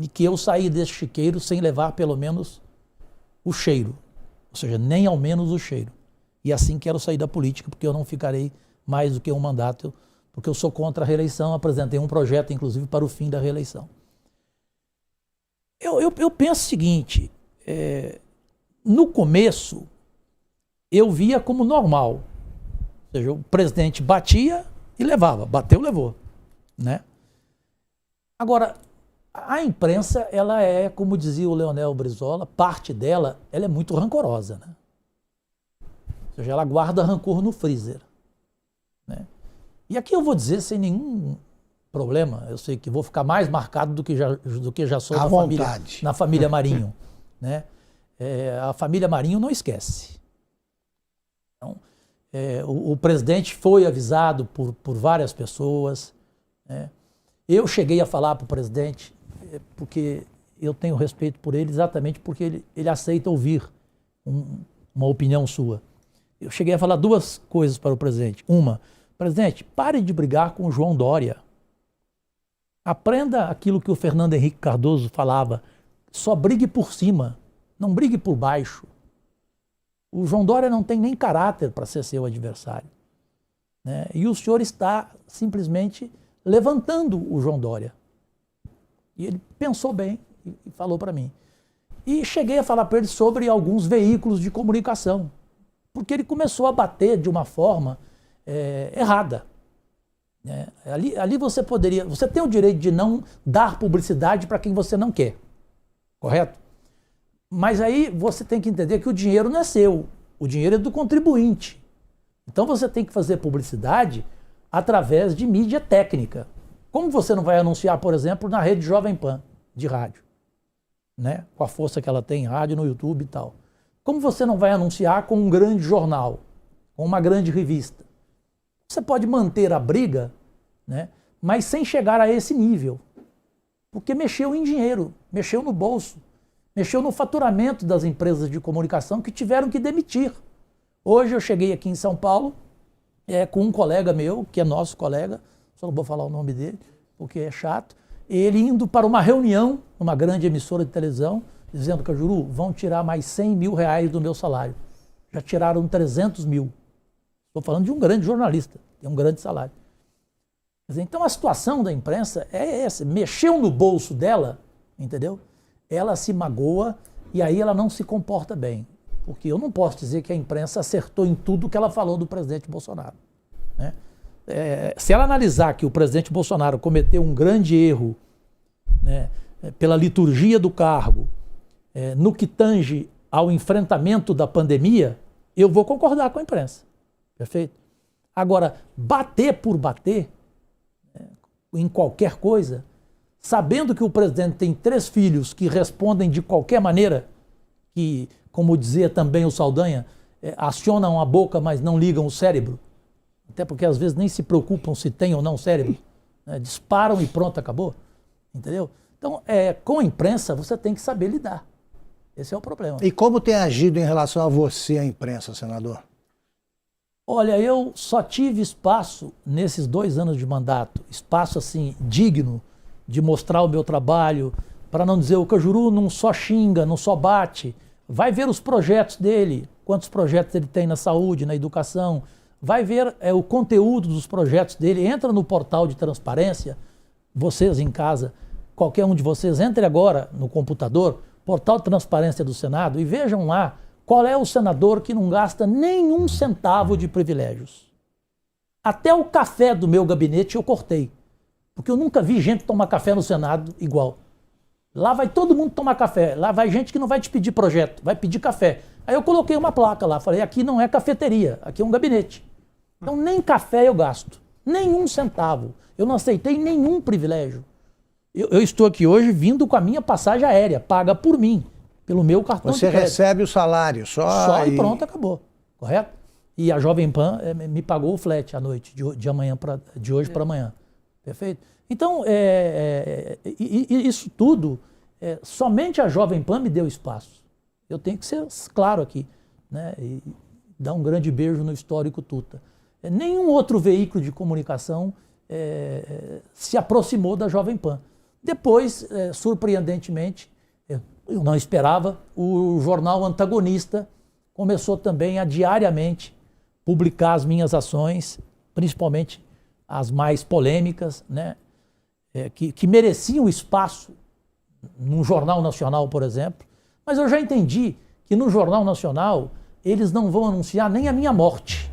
E que eu saí desse chiqueiro sem levar pelo menos o cheiro. Ou seja, nem ao menos o cheiro. E assim quero sair da política, porque eu não ficarei mais do que um mandato, porque eu sou contra a reeleição, apresentei um projeto, inclusive, para o fim da reeleição. Eu penso o seguinte, no começo eu via como normal, ou seja, o presidente batia e levava, bateu, levou, né? Agora, a imprensa, ela é, como dizia o Leonel Brizola, parte dela, ela é muito rancorosa, né? Ou seja, ela guarda rancor no freezer, né? E aqui eu vou dizer sem nenhum problema, eu sei que vou ficar mais marcado do que já sou na família Marinho, né? A família Marinho não esquece. Então, o presidente foi avisado por várias pessoas, né? Eu cheguei a falar para o presidente, porque eu tenho respeito por ele exatamente porque ele aceita ouvir uma opinião sua. Eu cheguei a falar duas coisas para o presidente. Uma, presidente, pare de brigar com o João Dória. Aprenda aquilo que o Fernando Henrique Cardoso falava, só brigue por cima, não brigue por baixo. O João Dória não tem nem caráter para ser seu adversário, né? E o senhor está simplesmente levantando o João Dória. E ele pensou bem e falou para mim. E cheguei a falar para ele sobre alguns veículos de comunicação, porque ele começou a bater de uma forma errada. Ali você tem o direito de não dar publicidade para quem você não quer, correto? Mas aí você tem que entender que o dinheiro não é seu, o dinheiro é do contribuinte. Então você tem que fazer publicidade através de mídia técnica. Como você não vai anunciar, por exemplo, na rede Jovem Pan de rádio, né? Com a força que ela tem em rádio, no YouTube e tal. Como você não vai anunciar com um grande jornal, com uma grande revista? Você pode manter a briga, né? Mas sem chegar a esse nível. Porque mexeu em dinheiro, mexeu no bolso, mexeu no faturamento das empresas de comunicação que tiveram que demitir. Hoje eu cheguei aqui em São Paulo com um colega meu, que é nosso colega, só não vou falar o nome dele, porque é chato, ele indo para uma reunião, numa grande emissora de televisão, dizendo, Cajuru, vão tirar mais 100 mil reais do meu salário. Já tiraram 300 mil. Estou falando de um grande jornalista, tem um grande salário. Quer dizer, então a situação da imprensa é essa, mexeu no bolso dela, entendeu? Ela se magoa e aí ela não se comporta bem. Porque eu não posso dizer que a imprensa acertou em tudo que ela falou do presidente Bolsonaro, né? Se ela analisar que o presidente Bolsonaro cometeu um grande erro, né, pela liturgia do cargo, no que tange ao enfrentamento da pandemia, eu vou concordar com a imprensa. Perfeito? Agora, bater por bater, em qualquer coisa, sabendo que o presidente tem 3 filhos que respondem de qualquer maneira, que, como dizia também o Saldanha, acionam a boca, mas não ligam o cérebro, até porque às vezes nem se preocupam se tem ou não cérebro, né? Disparam e pronto, acabou. Entendeu? Então, com a imprensa, você tem que saber lidar. Esse é o problema. E como tem agido em relação a você, a imprensa, senador? Olha, eu só tive espaço nesses 2 anos de mandato, espaço assim, digno de mostrar o meu trabalho, para não dizer o Cajuru não só xinga, não só bate, vai ver os projetos dele, quantos projetos ele tem na saúde, na educação, vai ver o conteúdo dos projetos dele, entra no portal de transparência, vocês em casa, qualquer um de vocês, entre agora no computador, portal de transparência do Senado, e vejam lá qual é o senador que não gasta nenhum centavo de privilégios. Até o café do meu gabinete eu cortei, porque eu nunca vi gente tomar café no Senado igual. Lá vai todo mundo tomar café, lá vai gente que não vai te pedir projeto, vai pedir café. Aí eu coloquei uma placa lá, falei, aqui não é cafeteria, aqui é um gabinete. Então nem café eu gasto, nenhum centavo. Eu não aceitei nenhum privilégio. Eu estou aqui hoje vindo com a minha passagem aérea, paga por mim, pelo meu cartão de crédito. Você recebe o salário só e pronto, acabou, correto? E a Jovem Pan me pagou o flat à noite, de hoje para amanhã, perfeito? Então, isso tudo, somente a Jovem Pan me deu espaço. Eu tenho que ser claro aqui, né? E dar um grande beijo no histórico Tuta. Nenhum outro veículo de comunicação se aproximou da Jovem Pan. Depois, surpreendentemente, eu não esperava, o jornal Antagonista começou também a diariamente publicar as minhas ações, principalmente as mais polêmicas, né, que mereciam espaço num jornal nacional, por exemplo. Mas eu já entendi que no Jornal Nacional eles não vão anunciar nem a minha morte.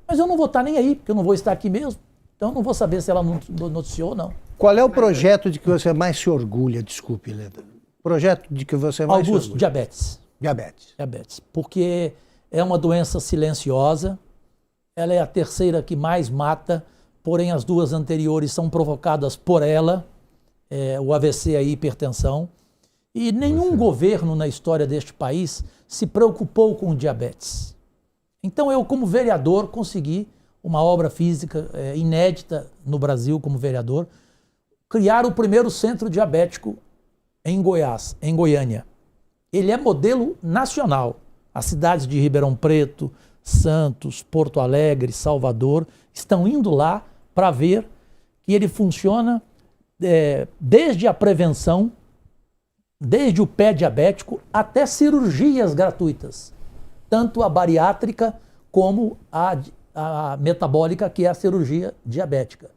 Mas eu não vou estar nem aí, porque eu não vou estar aqui mesmo. Então eu não vou saber se ela noticiou ou não. Qual é o projeto de que você mais se orgulha? Desculpe, Leda. Projeto de que você mais Augusto, se orgulha? diabetes. Diabetes. Porque é uma doença silenciosa, ela é a terceira que mais mata, porém as duas anteriores são provocadas por ela, o AVC e a hipertensão. E nenhum governo na história deste país se preocupou com o diabetes. Então eu, como vereador, consegui uma obra física inédita no Brasil como vereador, criar o primeiro centro diabético em Goiás, em Goiânia. Ele é modelo nacional. As cidades de Ribeirão Preto, Santos, Porto Alegre, Salvador estão indo lá para ver que ele funciona desde a prevenção, desde o pé diabético até cirurgias gratuitas, tanto a bariátrica como a metabólica, que é a cirurgia diabética.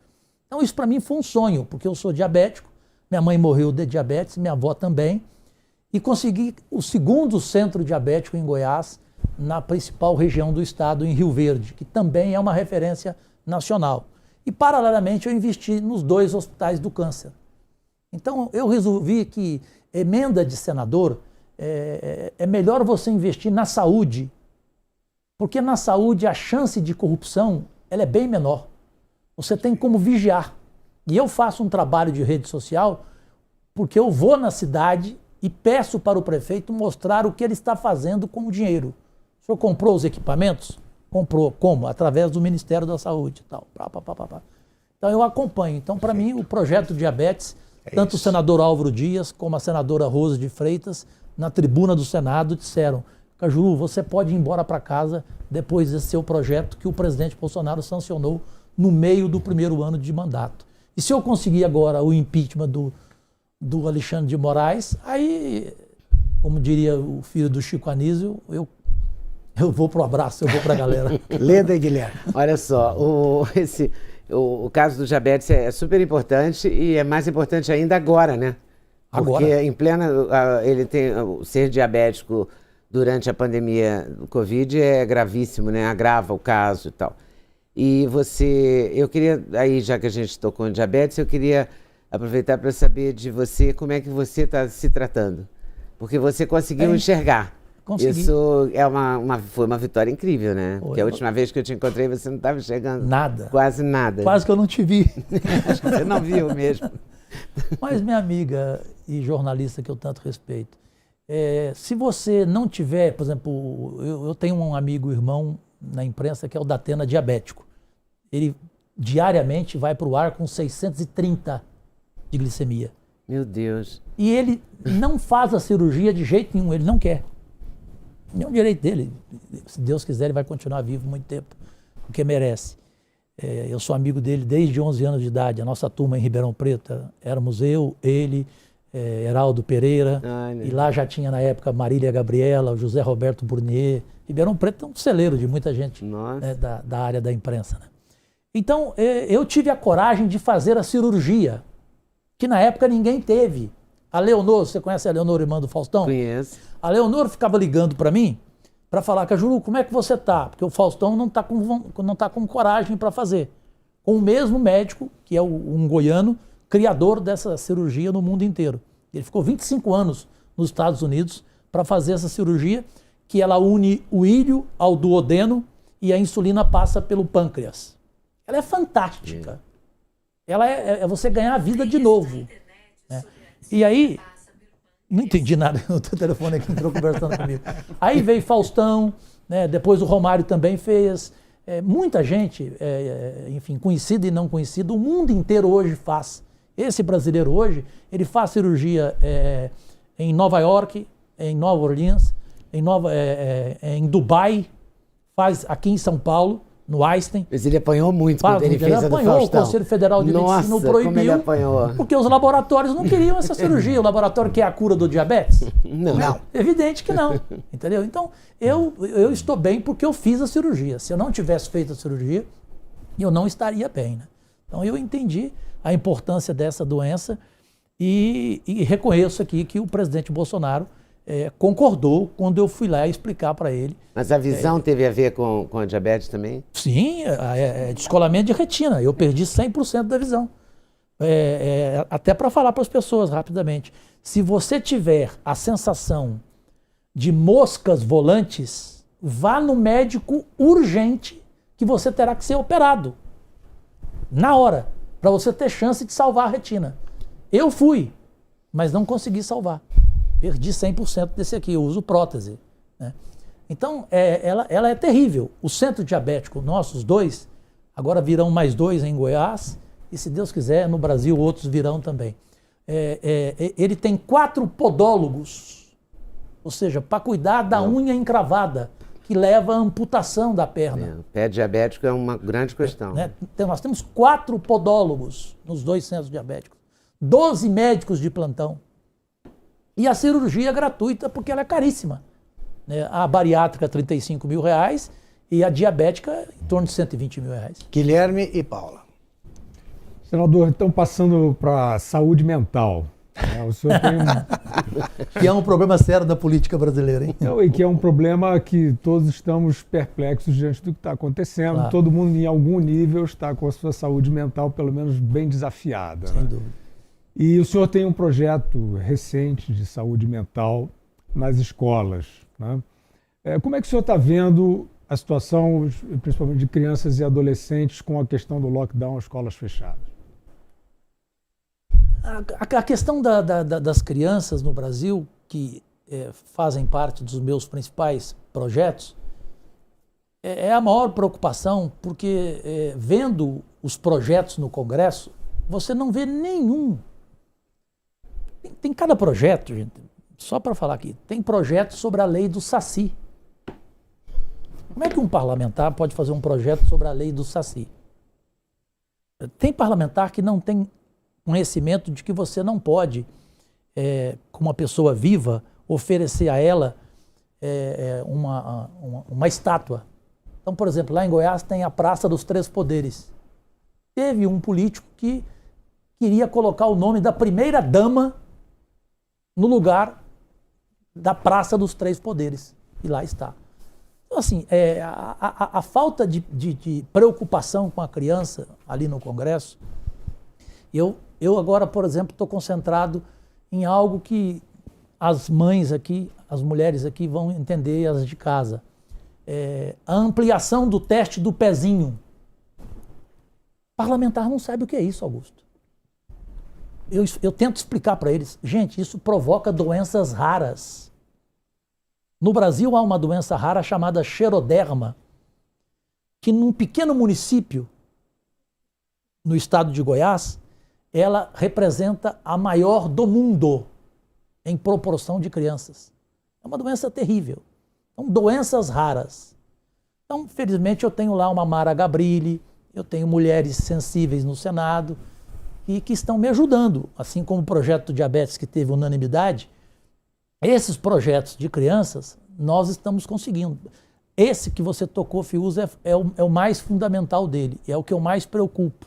Então isso para mim foi um sonho, porque eu sou diabético, minha mãe morreu de diabetes, minha avó também, e consegui o segundo centro diabético em Goiás, na principal região do estado, em Rio Verde, que também é uma referência nacional. E paralelamente eu investi nos 2 hospitais do câncer. Então eu resolvi que emenda de senador é melhor você investir na saúde, porque na saúde a chance de corrupção ela é bem menor. Você tem como vigiar. E eu faço um trabalho de rede social porque eu vou na cidade e peço para o prefeito mostrar o que ele está fazendo com o dinheiro. O senhor comprou os equipamentos? Comprou. Como? Através do Ministério da Saúde. Tal. Então eu acompanho. Então para mim o projeto Diabetes, tanto o senador Álvaro Dias como a senadora Rosa de Freitas, na tribuna do Senado, disseram: Cajuru, você pode ir embora para casa depois desse seu projeto que o presidente Bolsonaro sancionou no meio do primeiro ano de mandato. E se eu conseguir agora o impeachment do Alexandre de Moraes, aí, como diria o filho do Chico Anísio, eu vou pro abraço, eu vou pra galera. Leda e Guilherme. Olha só, o caso do diabetes é super importante e é mais importante ainda agora, né? Porque em plena, ser diabético durante a pandemia do Covid é gravíssimo, né? Agrava o caso e tal. E eu queria, aí já que a gente tocou em diabetes, eu queria aproveitar para saber de você como é que você está se tratando. Porque você conseguiu enxergar. Consegui. Isso foi uma vitória incrível, né? Porque a última vez que eu te encontrei você não estava enxergando nada. Quase nada. Quase que eu não te vi. Acho que você não viu mesmo. Mas minha amiga e jornalista que eu tanto respeito, se você não tiver, por exemplo, eu tenho um amigo, irmão na imprensa que é o Datena diabético. Ele diariamente vai para o ar com 630 de glicemia. Meu Deus. E ele não faz a cirurgia de jeito nenhum, ele não quer. É um direito dele. Se Deus quiser, ele vai continuar vivo muito tempo, porque merece. Eu sou amigo dele desde 11 anos de idade. A nossa turma em Ribeirão Preto, éramos eu, ele, Heraldo Pereira, e lá já tinha na época Marília Gabriela, o José Roberto Burnier. Ribeirão Preto é um celeiro de muita gente da área da imprensa, né? Então, eu tive a coragem de fazer a cirurgia, que na época ninguém teve. A Leonor, você conhece a Leonor, irmã do Faustão? Conheço. A Leonor ficava ligando para mim, para falar: Cajuru, como é que você tá? Porque o Faustão não tá com coragem para fazer. Com o mesmo médico, que é um goiano, criador dessa cirurgia no mundo inteiro. Ele ficou 25 anos nos Estados Unidos para fazer essa cirurgia, que ela une o ilho ao duodeno e a insulina passa pelo pâncreas. Ela é fantástica. Ela é você ganhar a vida de novo. Né? E aí, não entendi nada, o telefone aqui entrou conversando comigo. Aí veio Faustão, né? Depois o Romário também fez. Muita gente, enfim, conhecida e não conhecida, o mundo inteiro hoje faz. Esse brasileiro hoje, ele faz cirurgia em Nova York, em Nova Orleans, em Dubai, faz aqui em São Paulo, no Einstein. Mas ele apanhou muito quando ele fez a do Faustão. O Conselho Federal de Medicina o proibiu, como ele apanhou. Porque os laboratórios não queriam essa cirurgia. O laboratório quer a cura do diabetes? Não. Evidente que não. Entendeu? Então, eu estou bem porque eu fiz a cirurgia. Se eu não tivesse feito a cirurgia, eu não estaria bem, né? Então, eu entendi a importância dessa doença E reconheço aqui que o presidente Bolsonaro concordou quando eu fui lá explicar para ele. Mas a visão teve a ver com a diabetes também? Sim, descolamento de retina. Eu perdi 100% da visão. Até para falar para as pessoas rapidamente. Se você tiver a sensação de moscas volantes, vá no médico urgente que você terá que ser operado. Na hora, para você ter chance de salvar a retina. Eu fui, mas não consegui salvar. Perdi 100% desse aqui, eu uso prótese. Né? Então, ela é terrível. O centro diabético, nossos dois, agora virão mais 2 em Goiás, e se Deus quiser, no Brasil outros virão também. Ele tem 4 podólogos, ou seja, para cuidar da unha encravada, que leva à amputação da perna. O pé diabético é uma grande questão. Então, nós temos 4 podólogos nos 2 centros diabéticos, 12 médicos de plantão. E a cirurgia é gratuita porque ela é caríssima. A bariátrica, R$35 mil, e a diabética, em torno de R$120 mil. Guilherme e Paula. Senador, então passando para a saúde mental. O senhor tem que é um problema sério da política brasileira, hein? E que é um problema que todos estamos perplexos diante do que está acontecendo. Claro. Todo mundo, em algum nível, está com a sua saúde mental, pelo menos, bem desafiada. Sem dúvida. E o senhor tem um projeto recente de saúde mental nas escolas. Né? Como é que o senhor está vendo a situação, principalmente de crianças e adolescentes, com a questão do lockdown, escolas fechadas? A questão das crianças no Brasil, que fazem parte dos meus principais projetos, é a maior preocupação, porque vendo os projetos no Congresso, você não vê nenhum. Tem cada projeto, gente, só para falar aqui, tem projeto sobre a lei do Saci. Como é que um parlamentar pode fazer um projeto sobre a lei do Saci? Tem parlamentar que não tem conhecimento de que você não pode, com uma pessoa viva, oferecer a ela uma estátua. Então, por exemplo, lá em Goiás tem a Praça dos Três Poderes. Teve um político que queria colocar o nome da primeira-dama no lugar da Praça dos Três Poderes. E lá está. Então, assim, a falta de preocupação com a criança ali no Congresso, eu agora, por exemplo, estou concentrado em algo que as mães aqui, as mulheres aqui vão entender, as de casa. A ampliação do teste do pezinho. Parlamentar não sabe o que é isso, Augusto. Eu tento explicar para eles. Gente, isso provoca doenças raras. No Brasil há uma doença rara chamada xeroderma, que num pequeno município, no estado de Goiás, ela representa a maior do mundo em proporção de crianças. É uma doença terrível. São doenças raras. Então, felizmente, eu tenho lá uma Mara Gabrilli, eu tenho mulheres sensíveis no Senado e que estão me ajudando, assim como o projeto do diabetes que teve unanimidade. Esses projetos de crianças, nós estamos conseguindo. Esse que você tocou, Fiuza, é o mais fundamental dele, é o que eu mais preocupo,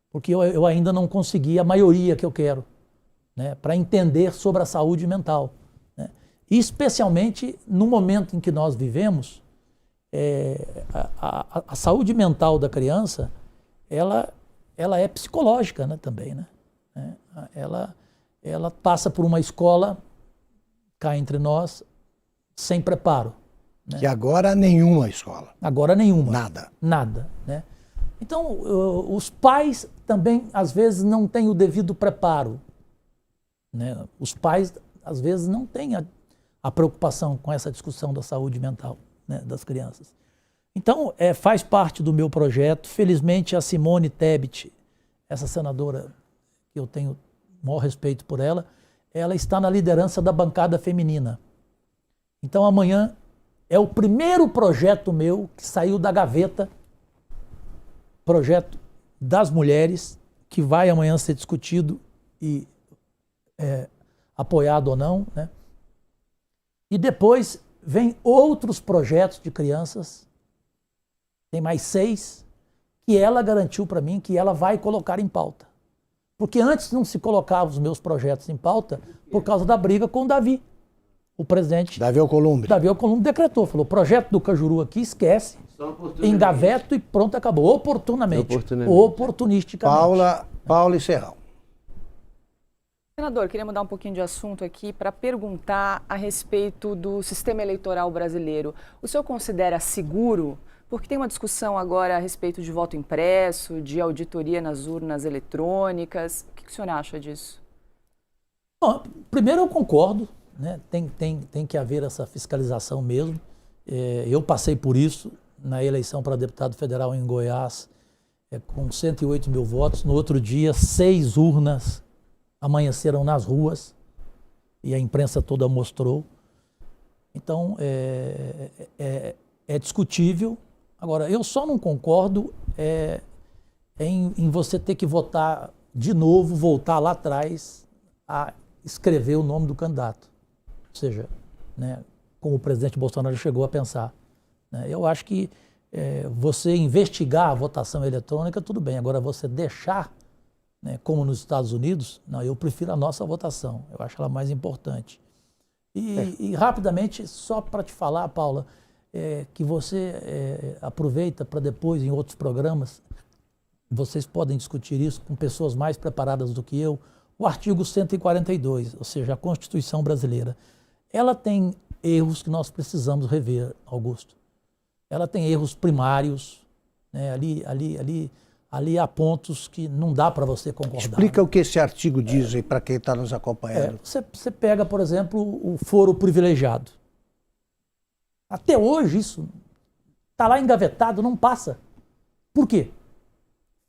porque eu ainda não consegui a maioria que eu quero, né, para entender sobre a saúde mental. Né? E especialmente no momento em que nós vivemos, a saúde mental da criança, ela é psicológica, né, também. Né? Ela passa por uma escola, cá entre nós, sem preparo. Né? Que agora nenhuma escola. Agora nenhuma. Nada. Nada. Né? Então, os pais também, às vezes, não têm o devido preparo. Né? Os pais, às vezes, não têm a preocupação com essa discussão da saúde mental, né, das crianças. Então, faz parte do meu projeto. Felizmente, a Simone Tebet, essa senadora que eu tenho o maior respeito por ela está na liderança da bancada feminina. Então, amanhã é o primeiro projeto meu que saiu da gaveta, projeto das mulheres, que vai amanhã ser discutido e apoiado ou não. Né? E depois vem outros projetos de crianças, tem mais 6, que ela garantiu para mim que ela vai colocar em pauta. Porque antes não se colocava os meus projetos em pauta por causa da briga com o Davi. O presidente Davi Alcolumbre decretou, falou, projeto do Cajuru aqui, esquece, engaveto e pronto, acabou. Oportunisticamente. Paula e Serrão. Senador, queria mudar um pouquinho de assunto aqui para perguntar a respeito do sistema eleitoral brasileiro. O senhor considera seguro? Porque tem uma discussão agora a respeito de voto impresso, de auditoria nas urnas eletrônicas. O que o senhor acha disso? Bom, primeiro eu concordo, né? Tem que haver essa fiscalização mesmo. Eu passei por isso na eleição para deputado federal em Goiás, com 108 mil votos. No outro dia, 6 urnas amanheceram nas ruas e a imprensa toda mostrou. Então, é discutível. Agora, eu só não concordo em você ter que votar de novo, voltar lá atrás a escrever o nome do candidato. Ou seja, né, como o presidente Bolsonaro chegou a pensar. Né? Eu acho que você investigar a votação eletrônica, tudo bem. Agora, você deixar, né, como nos Estados Unidos, não, eu prefiro a nossa votação. Eu acho ela mais importante. E rapidamente, só para te falar, Paula, que você aproveita para depois, em outros programas, vocês podem discutir isso com pessoas mais preparadas do que eu, o artigo 142, ou seja, a Constituição brasileira. Ela tem erros que nós precisamos rever, Augusto. Ela tem erros primários, né? Ali há pontos que não dá para você concordar. Explica o que esse artigo diz aí para quem está nos acompanhando. Você pega, por exemplo, o foro privilegiado. Até hoje isso está lá engavetado, não passa. Por quê?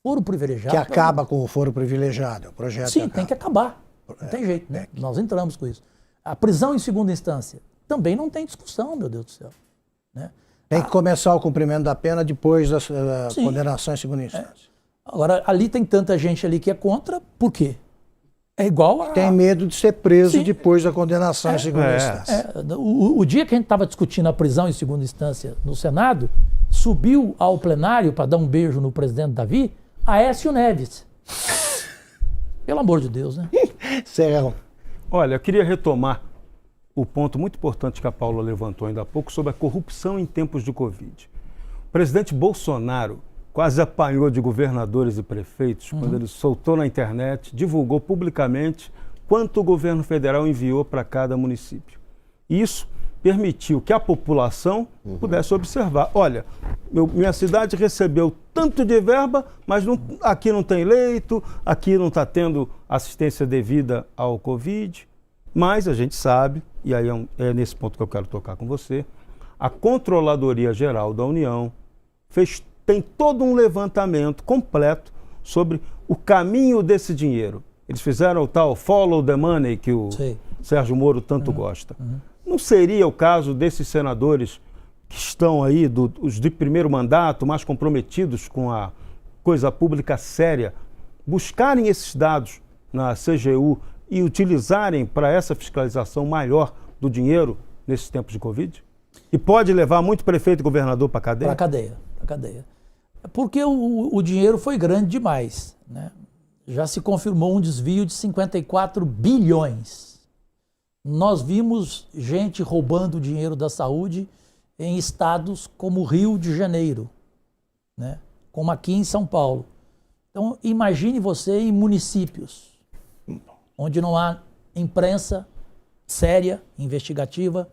Foro privilegiado... Que acaba com o foro privilegiado, o projeto. Sim, tem que acabar. Não tem jeito, né? Nós entramos com isso. A prisão em segunda instância também não tem discussão, meu Deus do céu. Né? Tem que começar o cumprimento da pena depois da condenação em segunda instância. Agora, ali tem tanta gente ali que é contra, por quê? É igual a... Tem medo de ser preso depois da condenação em segunda instância. O dia que a gente estava discutindo a prisão em segunda instância no Senado, subiu ao plenário para dar um beijo no presidente Davi, Aécio Neves. Pelo amor de Deus, né? Serrão. Olha, eu queria retomar o ponto muito importante que a Paula levantou ainda há pouco sobre a corrupção em tempos de Covid. O presidente Bolsonaro quase apanhou de governadores e prefeitos quando ele soltou na internet, divulgou publicamente quanto o governo federal enviou para cada município. Isso permitiu que a população pudesse observar. Olha, minha cidade recebeu tanto de verba, mas aqui não tem leito, aqui não está tendo assistência devida ao Covid. Mas a gente sabe, e aí é nesse ponto que eu quero tocar com você, a Controladoria Geral da União tem todo um levantamento completo sobre o caminho desse dinheiro. Eles fizeram o tal follow the money que o Sérgio Moro tanto gosta. Não seria o caso desses senadores que estão aí, os de primeiro mandato, mais comprometidos com a coisa pública séria, buscarem esses dados na CGU e utilizarem para essa fiscalização maior do dinheiro nesses tempos de Covid? E pode levar muito prefeito e governador para a cadeia? Para a cadeia. Porque o dinheiro foi grande demais, né? Já se confirmou um desvio de 54 bilhões. Nós vimos gente roubando o dinheiro da saúde em estados como Rio de Janeiro, né? Como aqui em São Paulo. Então, imagine você em municípios onde não há imprensa séria, investigativa,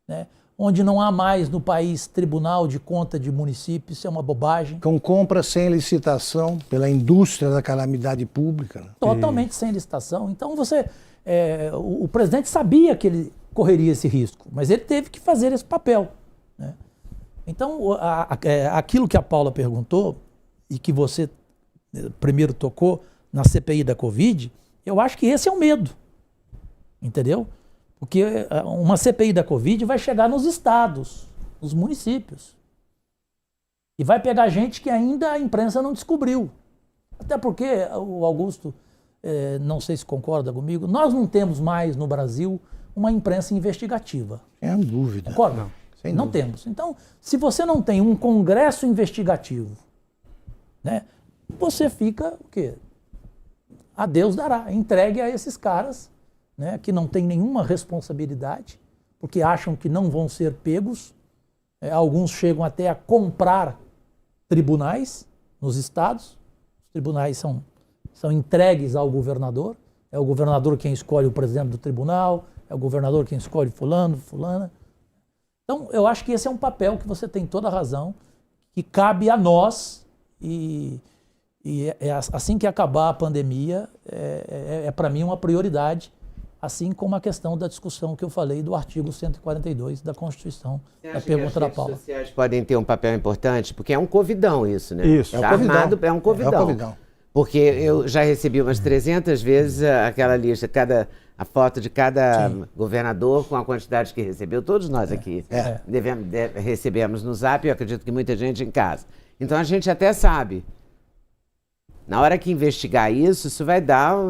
né? Onde não há mais no país tribunal de conta de município, isso é uma bobagem. Com compra sem licitação pela indústria da calamidade pública. Né? Totalmente sem licitação. Então o presidente sabia que ele correria esse risco, mas ele teve que fazer esse papel. Né? Então aquilo que a Paula perguntou e que você primeiro tocou na CPI da Covid, eu acho que esse é o medo. Entendeu? Porque uma CPI da Covid vai chegar nos estados, nos municípios. E vai pegar gente que ainda a imprensa não descobriu. Até porque, o Augusto, não sei se concorda comigo, nós não temos mais no Brasil uma imprensa investigativa. Sem dúvida. Concorda? Não temos. Então, se você não tem um congresso investigativo, né, você fica o quê? a Deus dará. Entregue a esses caras, né, que não têm nenhuma responsabilidade, porque acham que não vão ser pegos. Alguns chegam até a comprar tribunais nos estados. Os tribunais são entregues ao governador. É o governador quem escolhe o presidente do tribunal, é o governador quem escolhe fulano, fulana. Então, eu acho que esse é um papel que você tem toda a razão, que cabe a nós, e assim que acabar a pandemia, para mim uma prioridade, assim como a questão da discussão que eu falei do artigo 142 da Constituição. Da pergunta da Paula. As redes sociais podem ter um papel importante, porque é um covidão isso, né? Isso. Tá armado, é um covidão. Porque eu já recebi umas 300 vezes aquela lista, a foto de cada governador com a quantidade que recebeu. Todos nós aqui recebemos no Zap, eu acredito que muita gente em casa. Então a gente até sabe. Na hora que investigar isso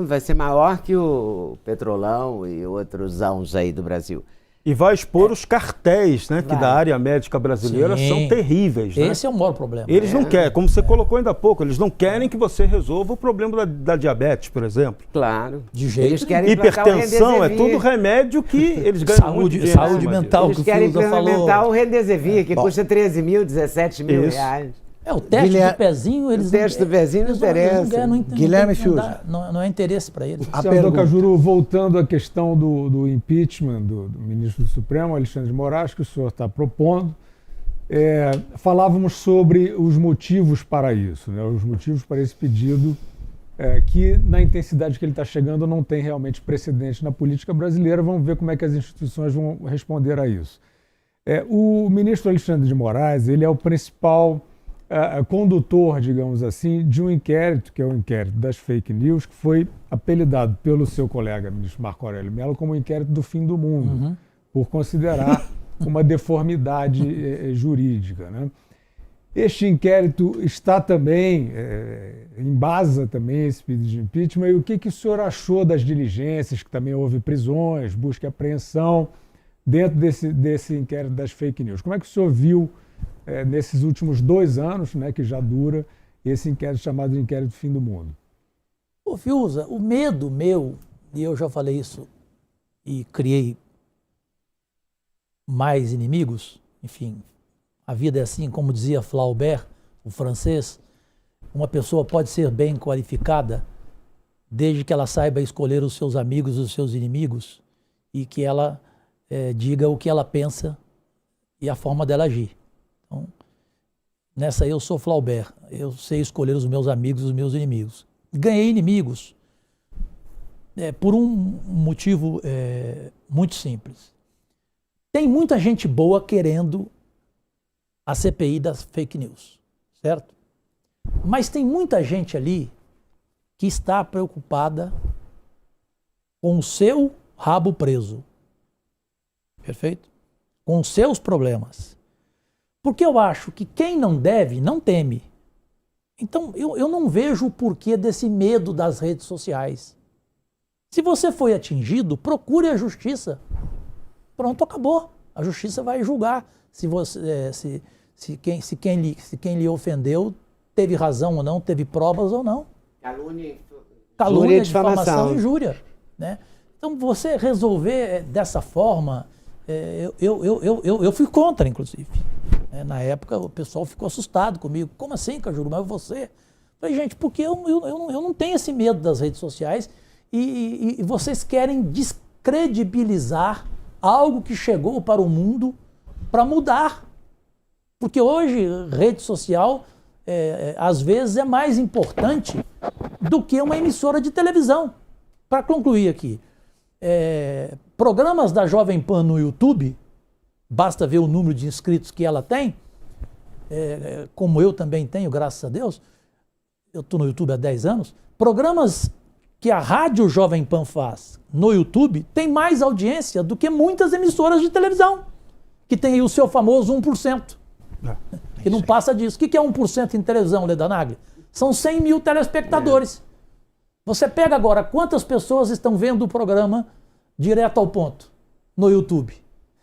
vai ser maior que o Petrolão e outros ãos aí do Brasil. E vai expor os cartéis, né, que da área médica brasileira são terríveis. Né? Esse é o maior problema. Eles não querem, como você colocou ainda há pouco, eles não querem que você resolva o problema da diabetes, por exemplo. Claro. De jeito eles querem hipertensão é tudo remédio que eles ganham muito dinheiro. Saúde mental, eles querem implementar o Remdesivir, que custa 13 mil, 17 mil reais. O teste do pezinho, eles o teste do pezinho não interessa. Guilherme Fiuza. Não é interesse para eles. Senador Cajuru, voltando à questão do impeachment do ministro do Supremo, Alexandre de Moraes, que o senhor está propondo, falávamos sobre os motivos para isso, né? Os motivos para esse pedido, que na intensidade que ele está chegando não tem realmente precedente na política brasileira. Vamos ver como é que as instituições vão responder a isso. O ministro Alexandre de Moraes, ele é o principal condutor, digamos assim, de um inquérito, que é o inquérito das fake news, que foi apelidado pelo seu colega, ministro Marco Aurélio Mello, como o inquérito do fim do mundo, por considerar uma deformidade jurídica, né? Este inquérito está também, embasa também esse pedido de impeachment. E o que o senhor achou das diligências, que também houve prisões, busca e apreensão, dentro desse inquérito das fake news? Como é que o senhor viu nesses últimos 2 anos, né, que já dura, esse inquérito chamado de inquérito do fim do mundo? Ô, Fiuza, o medo meu, e eu já falei isso e criei mais inimigos, enfim, a vida é assim, como dizia Flaubert, o francês, uma pessoa pode ser bem qualificada desde que ela saiba escolher os seus amigos e os seus inimigos e que ela diga o que ela pensa e a forma dela agir. Então, nessa eu sou Flaubert, eu sei escolher os meus amigos e os meus inimigos. Ganhei inimigos por um motivo muito simples. Tem muita gente boa querendo a CPI das fake news, certo? Mas tem muita gente ali que está preocupada com o seu rabo preso, perfeito? Com os seus problemas. Porque eu acho que quem não deve, não teme. Então, eu não vejo o porquê desse medo das redes sociais. Se você foi atingido, procure a justiça. Pronto, acabou. A justiça vai julgar se quem lhe ofendeu teve razão ou não, teve provas ou não. Calúnia, difamação e injúria. Né? Então, você resolver dessa forma, eu fui contra, inclusive. Na época, o pessoal ficou assustado comigo. Como assim, Cajuru? Mas você? Falei, gente, porque eu não tenho esse medo das redes sociais e vocês querem descredibilizar algo que chegou para o mundo para mudar. Porque hoje, rede social, às vezes, é mais importante do que uma emissora de televisão. Para concluir aqui, programas da Jovem Pan no YouTube, basta ver o número de inscritos que ela tem, como eu também tenho, graças a Deus, eu estou no YouTube há 10 anos, programas que a Rádio Jovem Pan faz no YouTube tem mais audiência do que muitas emissoras de televisão, que tem aí o seu famoso 1%. Que não passa disso. O que é 1% em televisão, Leda Nagli? São 100 mil telespectadores. Você pega agora quantas pessoas estão vendo o programa direto ao ponto no YouTube.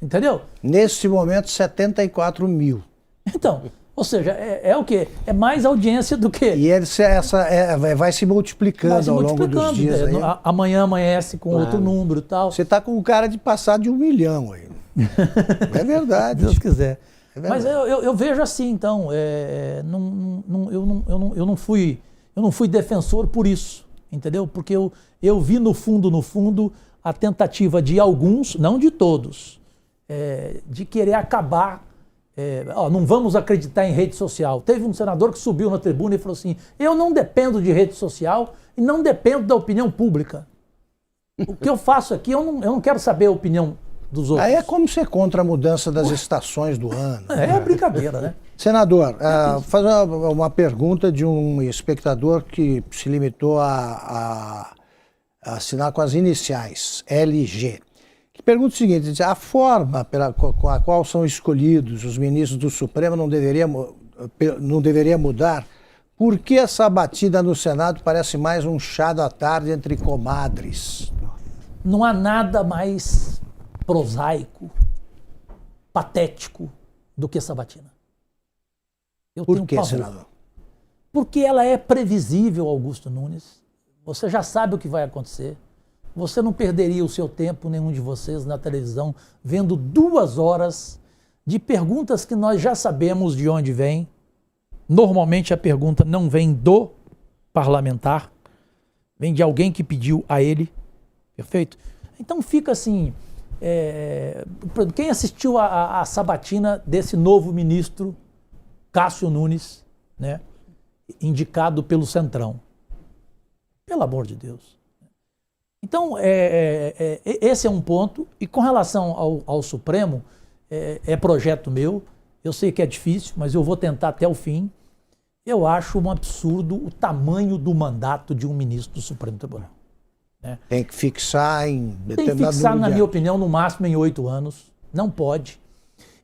Entendeu? Neste momento, 74 mil. Então, Ou seja, é o quê? É mais audiência do que... E vai se multiplicando ao longo dos dias. Aí. Amanhã amanhece com outro número e tal. Você está com o cara de passar de 1 milhão aí. É verdade. Deus quiser. É verdade. Mas eu vejo assim, então, eu não fui defensor por isso, entendeu? Porque eu vi no fundo, a tentativa de alguns, não de todos, de querer acabar. Não vamos acreditar em rede social. Teve um senador que subiu na tribuna e falou assim: eu não dependo de rede social e não dependo da opinião pública. O que eu faço aqui, eu não quero saber a opinião dos outros. Aí é como ser contra a mudança das estações do ano. É brincadeira, né? Senador, fazer uma pergunta de um espectador que se limitou a assinar com as iniciais, LG. Que pergunta o seguinte: diz, a forma com a qual são escolhidos os ministros do Supremo não deveria mudar? Por que essa batida no Senado parece mais um chá da tarde entre comadres? Não há nada mais prosaico, patético do que essa batina. Por que, senador? Porque ela é previsível, Augusto Nunes. Você já sabe o que vai acontecer. Você não perderia o seu tempo, nenhum de vocês, na televisão, vendo 2 horas de perguntas que nós já sabemos de onde vem. Normalmente a pergunta não vem do parlamentar, vem de alguém que pediu a ele. Perfeito? Então fica assim... quem assistiu a sabatina desse novo ministro, Cássio Nunes, né, indicado pelo Centrão? Pelo amor de Deus. Então, esse é um ponto. E com relação ao Supremo, é projeto meu. Eu sei que é difícil, mas eu vou tentar até o fim. Eu acho um absurdo o tamanho do mandato de um ministro do Supremo Tribunal. Né? Tem que fixar em determinado Tem que fixar, na minha opinião, no máximo em 8 anos. Não pode.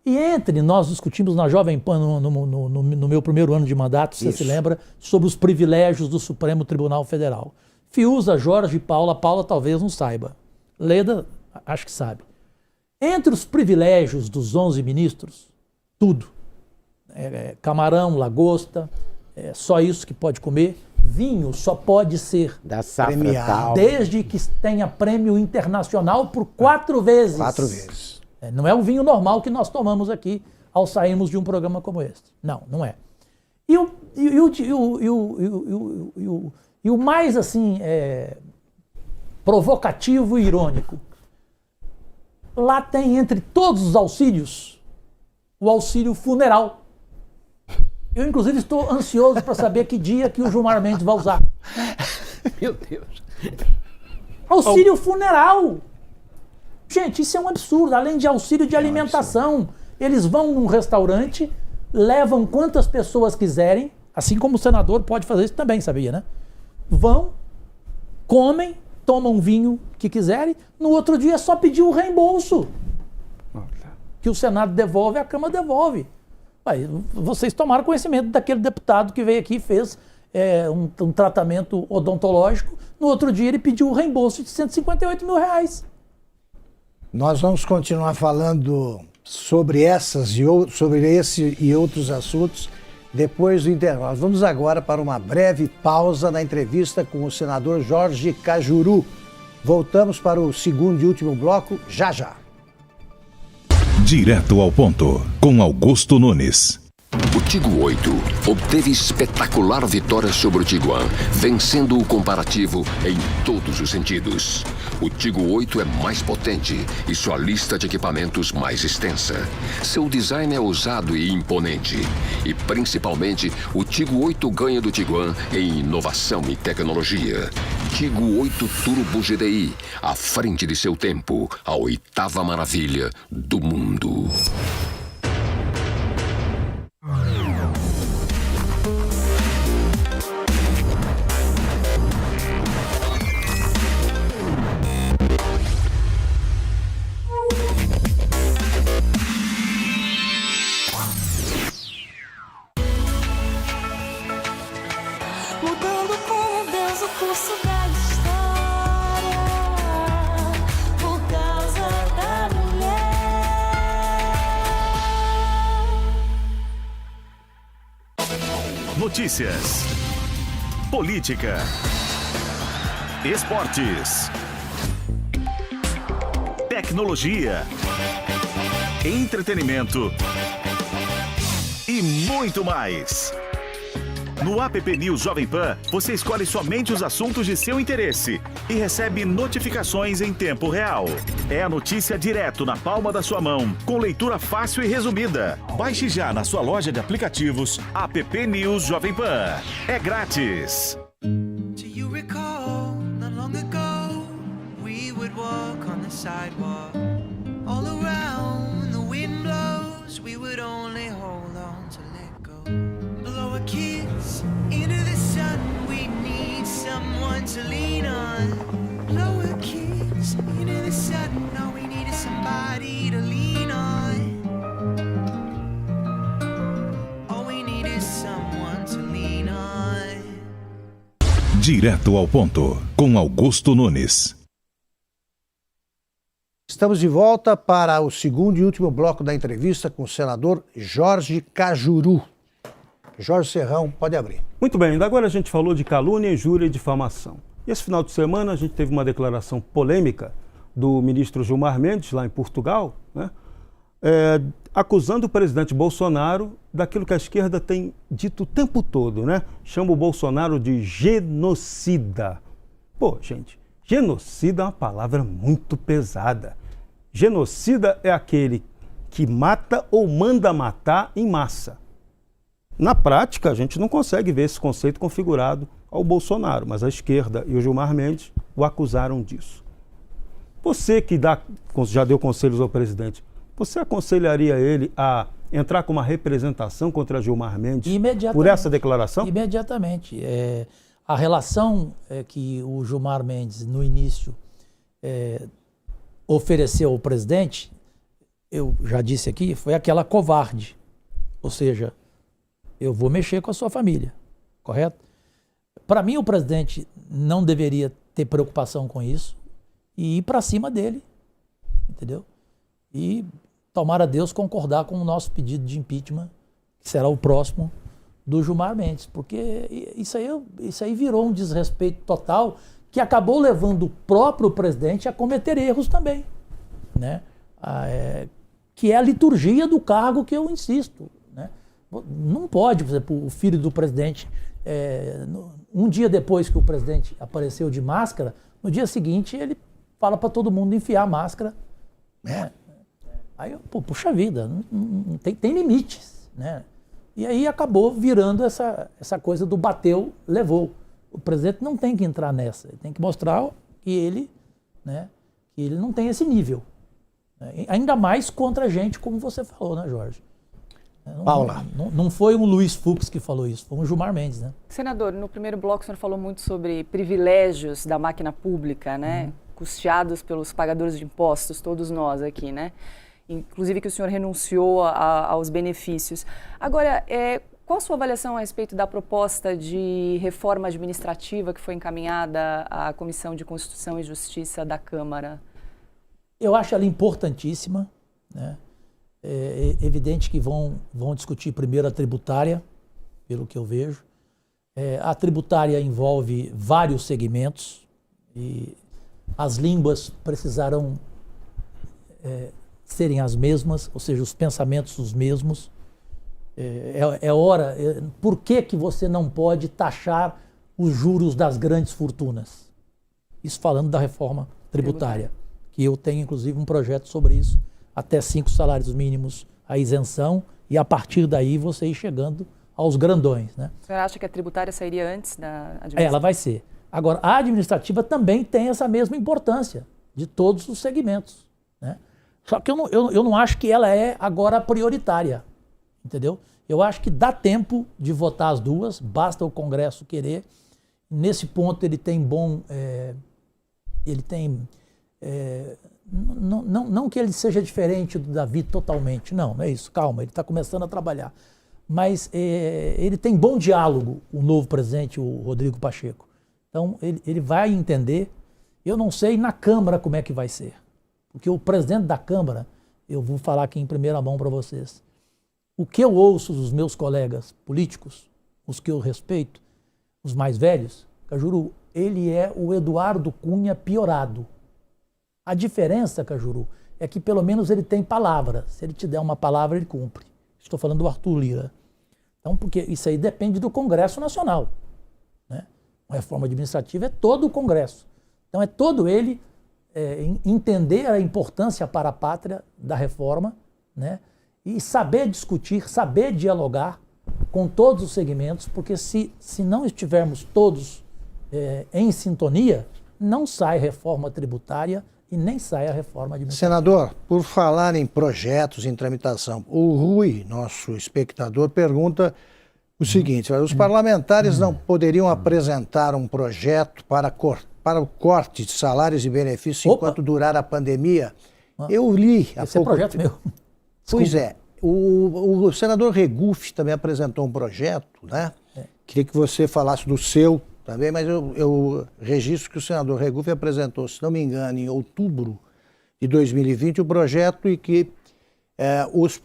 E nós discutimos na Jovem Pan, no meu primeiro ano de mandato, você se lembra, sobre os privilégios do Supremo Tribunal Federal. Fiuza, Jorge e Paula talvez não saiba. Leda, acho que sabe. Entre os privilégios dos 11 ministros, tudo. Camarão, lagosta, só isso que pode comer. Vinho só pode ser da safra tal, desde que tenha prêmio internacional por 4 vezes. 4 vezes. Não é o vinho normal que nós tomamos aqui ao sairmos de um programa como este. Não é. E o mais assim provocativo e irônico, lá tem entre todos os auxílios o auxílio funeral. Eu inclusive estou ansioso para saber que dia que o Gilmar Mendes vai usar. Meu Deus. Auxílio funeral. Gente, isso é um absurdo. Além de auxílio de alimentação, eles vão num restaurante, levam quantas pessoas quiserem, assim como o senador pode fazer isso também, sabia, né? Vão, comem, tomam vinho que quiserem, no outro dia é só pedir o reembolso. Que o Senado devolve, a Câmara devolve. Aí, vocês tomaram conhecimento daquele deputado que veio aqui e fez um tratamento odontológico, no outro dia ele pediu o reembolso de R$158 mil. Nós vamos continuar falando sobre sobre esse e outros assuntos depois do intervalo. Vamos agora para uma breve pausa na entrevista com o senador Jorge Cajuru. Voltamos para o segundo e último bloco já já. Direto ao ponto, com Augusto Nunes. O Tiggo 8 obteve espetacular vitória sobre o Tiguan, vencendo o comparativo em todos os sentidos. O Tiggo 8 é mais potente e sua lista de equipamentos mais extensa. Seu design é ousado e imponente. E, principalmente, o Tiggo 8 ganha do Tiguan em inovação e tecnologia. Tiggo 8 Turbo GDI, à frente de seu tempo, a 8ª maravilha do mundo. Notícias. Política. Esportes. Tecnologia. Entretenimento. E muito mais. No app News Jovem Pan, você escolhe somente os assuntos de seu interesse e recebe notificações em tempo real. É a notícia direto na palma da sua mão, com leitura fácil e resumida. Baixe já na sua loja de aplicativos app News Jovem Pan. É grátis. Do you recall, not long ago, we would walk on the sidewalk. All around the wind blows, we would only hold on to let go. Blow a kiss into the sun, we need someone to lean on. Blow a kiss into the sun, all we need is somebody to lean on. All we need is someone to lean on. Direto ao ponto, com Augusto Nunes. Estamos de volta para o segundo e último bloco da entrevista com o senador Jorge Cajuru. Jorge Serrão, pode abrir. Muito bem, ainda agora a gente falou de calúnia, injúria e difamação. E esse final de semana a gente teve uma declaração polêmica do ministro Gilmar Mendes, lá em Portugal, né, acusando o presidente Bolsonaro daquilo que a esquerda tem dito o tempo todo, né? Chama o Bolsonaro de genocida. Pô, gente, genocida é uma palavra muito pesada. Genocida é aquele que mata ou manda matar em massa. Na prática, a gente não consegue ver esse conceito configurado ao Bolsonaro, mas a esquerda e o Gilmar Mendes o acusaram disso. Você que já deu conselhos ao presidente, você aconselharia ele a entrar com uma representação contra Gilmar Mendes por essa declaração? Imediatamente. A relação que o Gilmar Mendes, no início, ofereceu ao presidente, eu já disse aqui, foi aquela covarde. Ou seja, eu vou mexer com a sua família, correto? Para mim, o presidente não deveria ter preocupação com isso e ir para cima dele, entendeu? E tomara Deus concordar com o nosso pedido de impeachment, que será o próximo do Gilmar Mendes, porque isso aí virou um desrespeito total que acabou levando o próprio presidente a cometer erros também, né? Que é a liturgia do cargo que eu insisto, né? Não pode, por exemplo, o filho do presidente, um dia depois que o presidente apareceu de máscara, no dia seguinte ele fala para todo mundo enfiar a máscara, né? Aí, puxa vida, não tem limites, né? E aí acabou virando essa coisa do bateu, levou. O presidente não tem que entrar nessa, ele tem que mostrar que ele, né, que ele não tem esse nível. Né? Ainda mais contra gente, como você falou, né, Jorge? Paula. Não foi um Luiz Fux que falou isso, foi um Gilmar Mendes, né? Senador, no primeiro bloco o senhor falou muito sobre privilégios da máquina pública, né? Custeados pelos pagadores de impostos, todos nós aqui, né? Inclusive que o senhor renunciou aos benefícios. Agora, qual a sua avaliação a respeito da proposta de reforma administrativa que foi encaminhada à Comissão de Constituição e Justiça da Câmara? Eu acho ela importantíssima, né? É evidente que vão discutir primeiro a tributária, pelo que eu vejo. A tributária envolve vários segmentos e as línguas precisarão serem as mesmas, ou seja, os pensamentos os mesmos. Por que você não pode taxar os juros das grandes fortunas? Isso falando da reforma tributária, que eu tenho inclusive um projeto sobre isso, até 5 salários mínimos a isenção e a partir daí você ir chegando aos grandões, né? O senhor acha que a tributária sairia antes da administrativa? Ela vai ser. Agora, a administrativa também tem essa mesma importância de todos os segmentos, né? Só que eu não acho que ela é agora prioritária, entendeu? Eu acho que dá tempo de votar as duas, basta o Congresso querer. Nesse ponto ele tem não que ele seja diferente do Davi totalmente, não é isso, calma, ele está começando a trabalhar. Mas ele tem bom diálogo, o novo presidente, o Rodrigo Pacheco. Então ele vai entender. Eu não sei na Câmara como é que vai ser. Porque o presidente da Câmara, eu vou falar aqui em primeira mão para vocês, o que eu ouço dos meus colegas políticos os que eu respeito, os mais velhos, Cajuru, ele é o Eduardo Cunha piorado. A diferença, Cajuru, é que pelo menos ele tem palavra. Se ele te der uma palavra, ele cumpre. Estou falando do Arthur Lira. Então, porque isso aí depende do Congresso Nacional, né? Uma reforma administrativa é todo o Congresso. Então é todo ele entender a importância para a pátria da reforma, né? E saber discutir, saber dialogar com todos os segmentos, porque se não estivermos todos em sintonia, não sai reforma tributária e nem sai a reforma administrativa. Senador, por falar em projetos em tramitação, o Rui, nosso espectador, pergunta o seguinte: os parlamentares não poderiam apresentar um projeto para o corte de salários e benefícios enquanto durar a pandemia? Eu li há pouco projeto meu. Pois é. O senador Regufe também apresentou um projeto, né? Queria que você falasse do seu também, mas eu registro que o senador Regufe apresentou, se não me engano, em outubro de 2020, o projeto e que os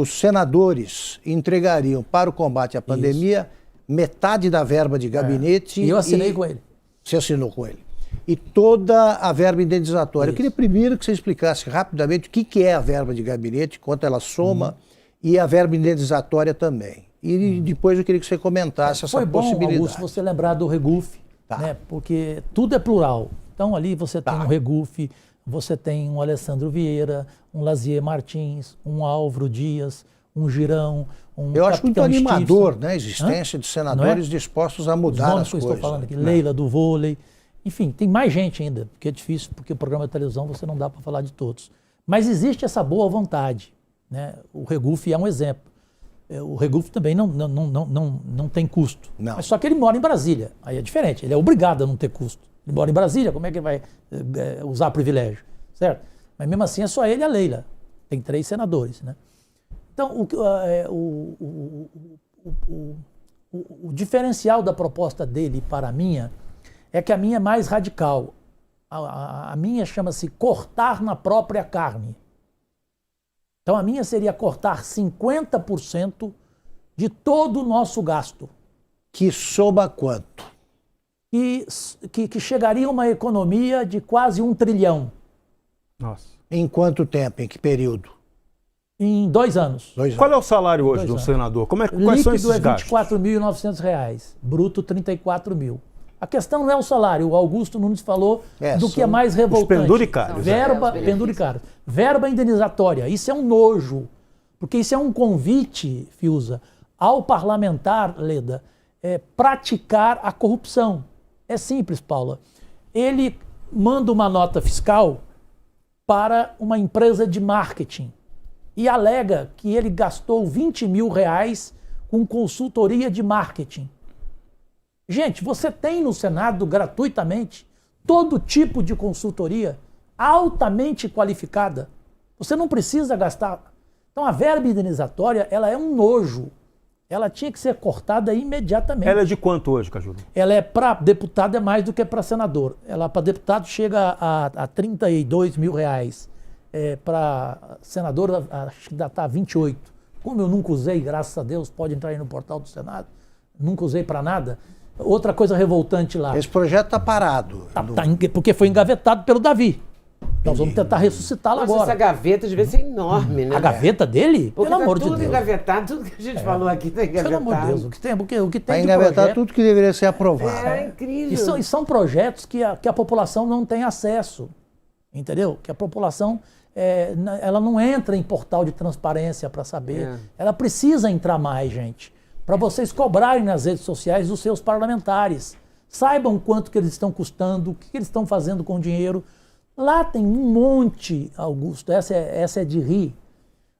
senadores entregariam para o combate à pandemia metade da verba de gabinete. E eu assinei com ele. Você assinou com ele. E toda a verba indenizatória. Eu queria primeiro que você explicasse rapidamente o que é a verba de gabinete, quanto ela soma, e a verba indenizatória também. E depois eu queria que você comentasse essa possibilidade. Foi bom, Augusto, você lembrar do Regufe, né? Porque tudo é plural. Então ali você tem um Regufe, você tem um Alessandro Vieira, um Lazier Martins, um Álvaro Dias, um Girão, um Eu acho muito Capitão animador, Stifson, né, a existência de senadores dispostos a mudar os nomes as que eu coisas. estou falando aqui, Leila do vôlei, enfim, tem mais gente ainda, porque é difícil, porque o programa de televisão você não dá para falar de todos. Mas existe essa boa vontade, né? O Regufe é um exemplo. O Regufe também não tem custo. Não. Mas só que ele mora em Brasília, aí é diferente, ele é obrigado a não ter custo. Ele mora em Brasília, como é que ele vai usar privilégio, certo? Mas mesmo assim é só ele e a Leila, tem 3 senadores, né? Então, o diferencial da proposta dele para a minha é que a minha é mais radical. A minha chama-se cortar na própria carne. Então, a minha seria cortar 50% de todo o nosso gasto. Que soma quanto? Que chegaria a uma economia de quase 1 trilhão. Nossa. Em quanto tempo? Em que período? Em 2 anos. Qual é o salário hoje do senador? Quais são esses gastos? Líquido é R$ 24.900, bruto 34 mil. A questão não é o salário, o Augusto Nunes falou do que é mais revoltante. Os penduricários. Penduricários. Verba indenizatória, isso é um nojo, porque isso é um convite, Fiuza, ao parlamentar, Leda, praticar a corrupção. É simples, Paula. Ele manda uma nota fiscal para uma empresa de marketing e alega que ele gastou R$20 mil com consultoria de marketing. Gente, você tem no Senado gratuitamente todo tipo de consultoria altamente qualificada. Você não precisa gastar. Então a verba indenizatória, ela é um nojo. Ela tinha que ser cortada imediatamente. Ela é de quanto hoje, Cajuru? Ela é para deputado é mais do que para senador. Ela para deputado chega a R$32 mil. Para senador acho que está 28. Como eu nunca usei, graças a Deus, pode entrar aí no portal do Senado, nunca usei para nada. Outra coisa revoltante lá. Esse projeto está parado. Porque foi engavetado pelo Davi. Nós vamos tentar ressuscitá-lo agora. Essa gaveta devia ser enorme, né? A gaveta dele? Porque pelo amor de Deus. Tudo engavetado, tudo que a gente falou aqui está engavetado. Pelo amor de Deus, o que tem Está engavetado tudo que deveria ser aprovado. É incrível. E são projetos que a população não tem acesso, entendeu? Que a população ela não entra em portal de transparência para saber. Ela precisa entrar mais, gente, para vocês cobrarem nas redes sociais dos seus parlamentares. Saibam quanto que eles estão custando, o que eles estão fazendo com o dinheiro. Lá tem um monte, Augusto, essa é de rir.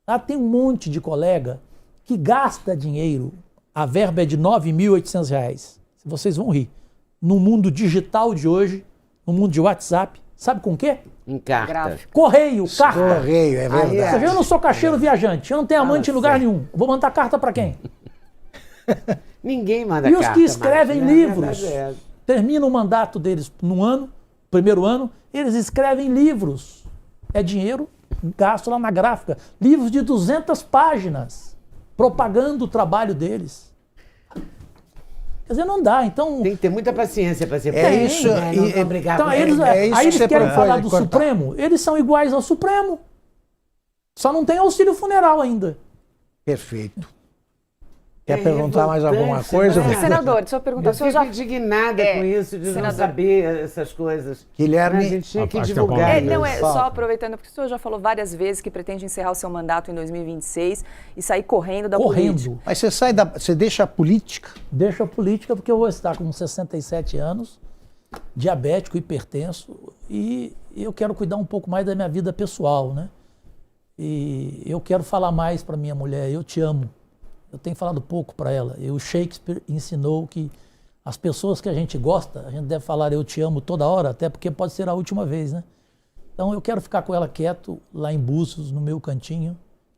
Lá tem um monte de colega que gasta dinheiro, a verba é de R$ 9.800. Vocês vão rir. No mundo digital de hoje, no mundo de WhatsApp, sabe com o quê? Em carta. Correio, carta. Correio, é verdade. Você vê, eu não sou caixeiro viajante, eu não tenho amante em lugar nenhum. Vou mandar carta para quem? Ninguém manda carta. E os que escrevem livros, terminam o mandato deles no ano, primeiro ano, eles escrevem livros. É dinheiro gasto lá na gráfica. Livros de 200 páginas, propagando o trabalho deles. Quer dizer, não dá. Então, tem que ter muita paciência para ser isso. Né? Não brigar então, com eles. Aí eles querem falar do Supremo. Eles são iguais ao Supremo. Só não tem auxílio funeral ainda. Perfeito. Quer perguntar mais alguma coisa? Senador, deixa eu perguntar. Eu fico indignada com isso, de não saber essas coisas. Guilherme, a gente tinha que divulgar. Só aproveitando, porque o senhor já falou várias vezes que pretende encerrar o seu mandato em 2026 e sair correndo da política. Mas você deixa a política? Deixa a política porque eu vou estar com 67 anos, diabético, hipertenso, e eu quero cuidar um pouco mais da minha vida pessoal, né? E eu quero falar mais para minha mulher, eu te amo. Eu tenho falado pouco para ela. O Shakespeare ensinou que as pessoas que a gente gosta, a gente deve falar eu te amo toda hora, até porque pode ser a última vez, né? Então eu quero ficar com ela quieto, lá em Búzios, no meu cantinho,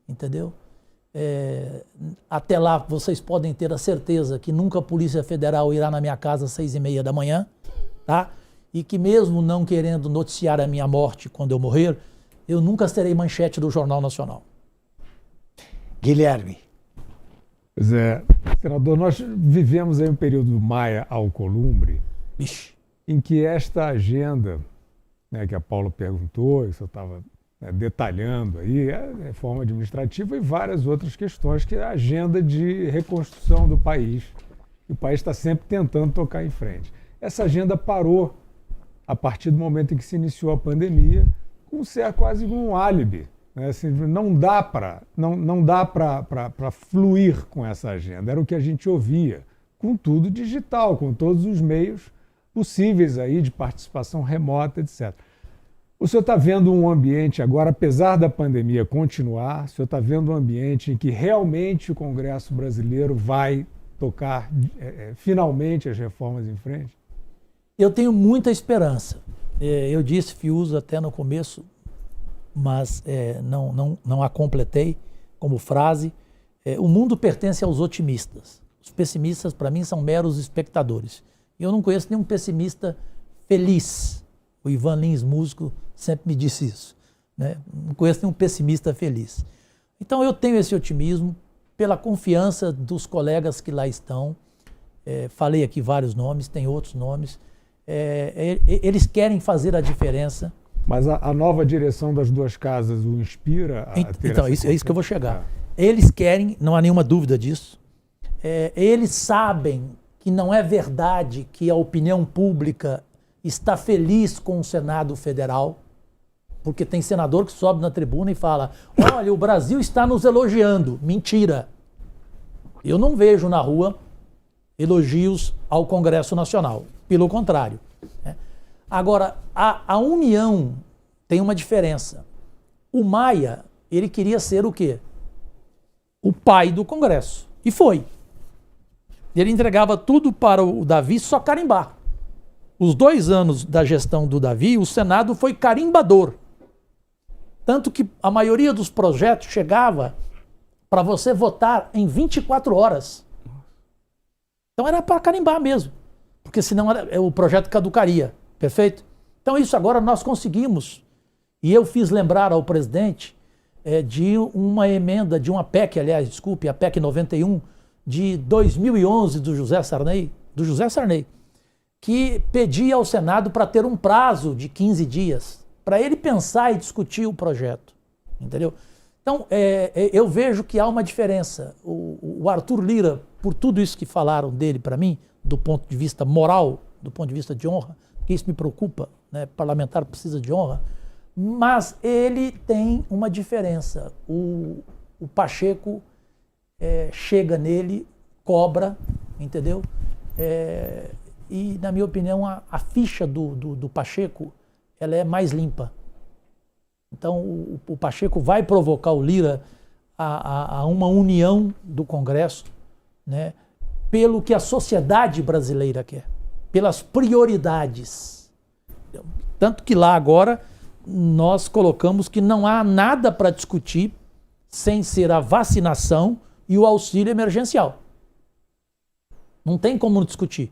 entendeu? Até lá vocês podem ter a certeza que nunca a Polícia Federal irá na minha casa às 6h30 da manhã, tá? E que mesmo não querendo noticiar a minha morte quando eu morrer, eu nunca serei manchete do Jornal Nacional. Guilherme. Pois é, senador, nós vivemos aí um período do Maia Alcolumbre, em que esta agenda, né, que a Paula perguntou, isso eu estava detalhando aí, a reforma administrativa e várias outras questões, que é a agenda de reconstrução do país. E o país está sempre tentando tocar em frente. Essa agenda parou a partir do momento em que se iniciou a pandemia, com quase um álibi. Assim, não dá para fluir com essa agenda. Era o que a gente ouvia, com tudo digital, com todos os meios possíveis aí de participação remota, etc. O senhor está vendo um ambiente agora, apesar da pandemia continuar, o senhor está vendo um ambiente em que realmente o Congresso brasileiro vai tocar finalmente as reformas em frente? Eu tenho muita esperança. Eu disse, Fiuza, até no começo, mas não a completei como frase. O mundo pertence aos otimistas. Os pessimistas, para mim, são meros espectadores. E eu não conheço nenhum pessimista feliz. O Ivan Lins, músico, sempre me disse isso, né? Não conheço nenhum pessimista feliz. Então eu tenho esse otimismo pela confiança dos colegas que lá estão. Falei aqui vários nomes, tem outros nomes. Eles querem fazer a diferença. Mas a nova direção das duas casas o inspira a ter então, é isso que eu vou chegar. Eles querem, não há nenhuma dúvida disso. Eles sabem que não é verdade que a opinião pública está feliz com o Senado Federal, porque tem senador que sobe na tribuna e fala: olha, o Brasil está nos elogiando. Mentira. Eu não vejo na rua elogios ao Congresso Nacional. Pelo contrário. Agora, a União tem uma diferença. O Maia, ele queria ser o quê? O pai do Congresso. E foi. Ele entregava tudo para o Davi, só carimbar. Os 2 anos da gestão do Davi, o Senado foi carimbador. Tanto que a maioria dos projetos chegava para você votar em 24 horas. Então era para carimbar mesmo. Porque senão o projeto caducaria. Perfeito? Então isso agora nós conseguimos. E eu fiz lembrar ao presidente de uma emenda, de uma PEC, aliás, desculpe, a PEC 91, de 2011 do José Sarney, que pedia ao Senado para ter um prazo de 15 dias, para ele pensar e discutir o projeto. Entendeu? Então, eu vejo que há uma diferença. O Arthur Lira, por tudo isso que falaram dele para mim, do ponto de vista moral, do ponto de vista de honra, que isso me preocupa, né? Parlamentar precisa de honra, mas ele tem uma diferença. O Pacheco chega nele, cobra, entendeu? E, na minha opinião, a ficha do Pacheco ela é mais limpa. Então, o Pacheco vai provocar o Lira a uma união do Congresso, né? Pelo que a sociedade brasileira quer, pelas prioridades. Tanto que lá agora nós colocamos que não há nada para discutir sem ser a vacinação e o auxílio emergencial. Não tem como não discutir.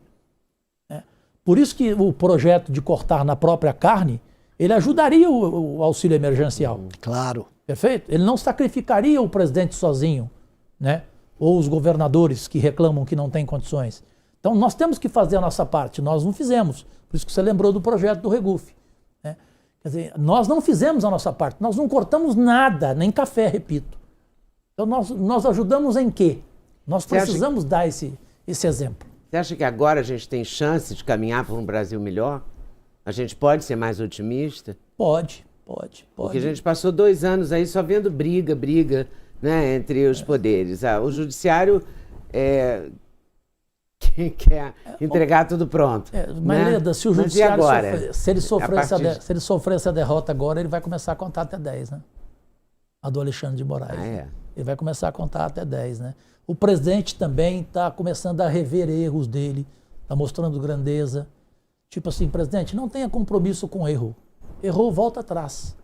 Por isso que o projeto de cortar na própria carne, ele ajudaria o auxílio emergencial. Claro. Perfeito? Ele não sacrificaria o presidente sozinho, né? Ou os governadores que reclamam que não têm condições. Então nós temos que fazer a nossa parte, nós não fizemos. Por isso que você lembrou do projeto do Regufe, né? Quer dizer, nós não fizemos a nossa parte, nós não cortamos nada, nem café, repito. Então nós ajudamos em quê? Nós precisamos dar esse exemplo. Você acha que agora a gente tem chance de caminhar para um Brasil melhor? A gente pode ser mais otimista? Pode. Porque a gente passou 2 anos aí só vendo briga, né, entre os poderes. O judiciário quer entregar tudo pronto. Mas, né? Leda, se o judiciário se ele sofrer essa derrota agora, ele vai começar a contar até 10, né? A do Alexandre de Moraes. Ele vai começar a contar até 10, né? O presidente também está começando a rever erros dele, está mostrando grandeza. Tipo assim, presidente, não tenha compromisso com erro. Errou, volta atrás.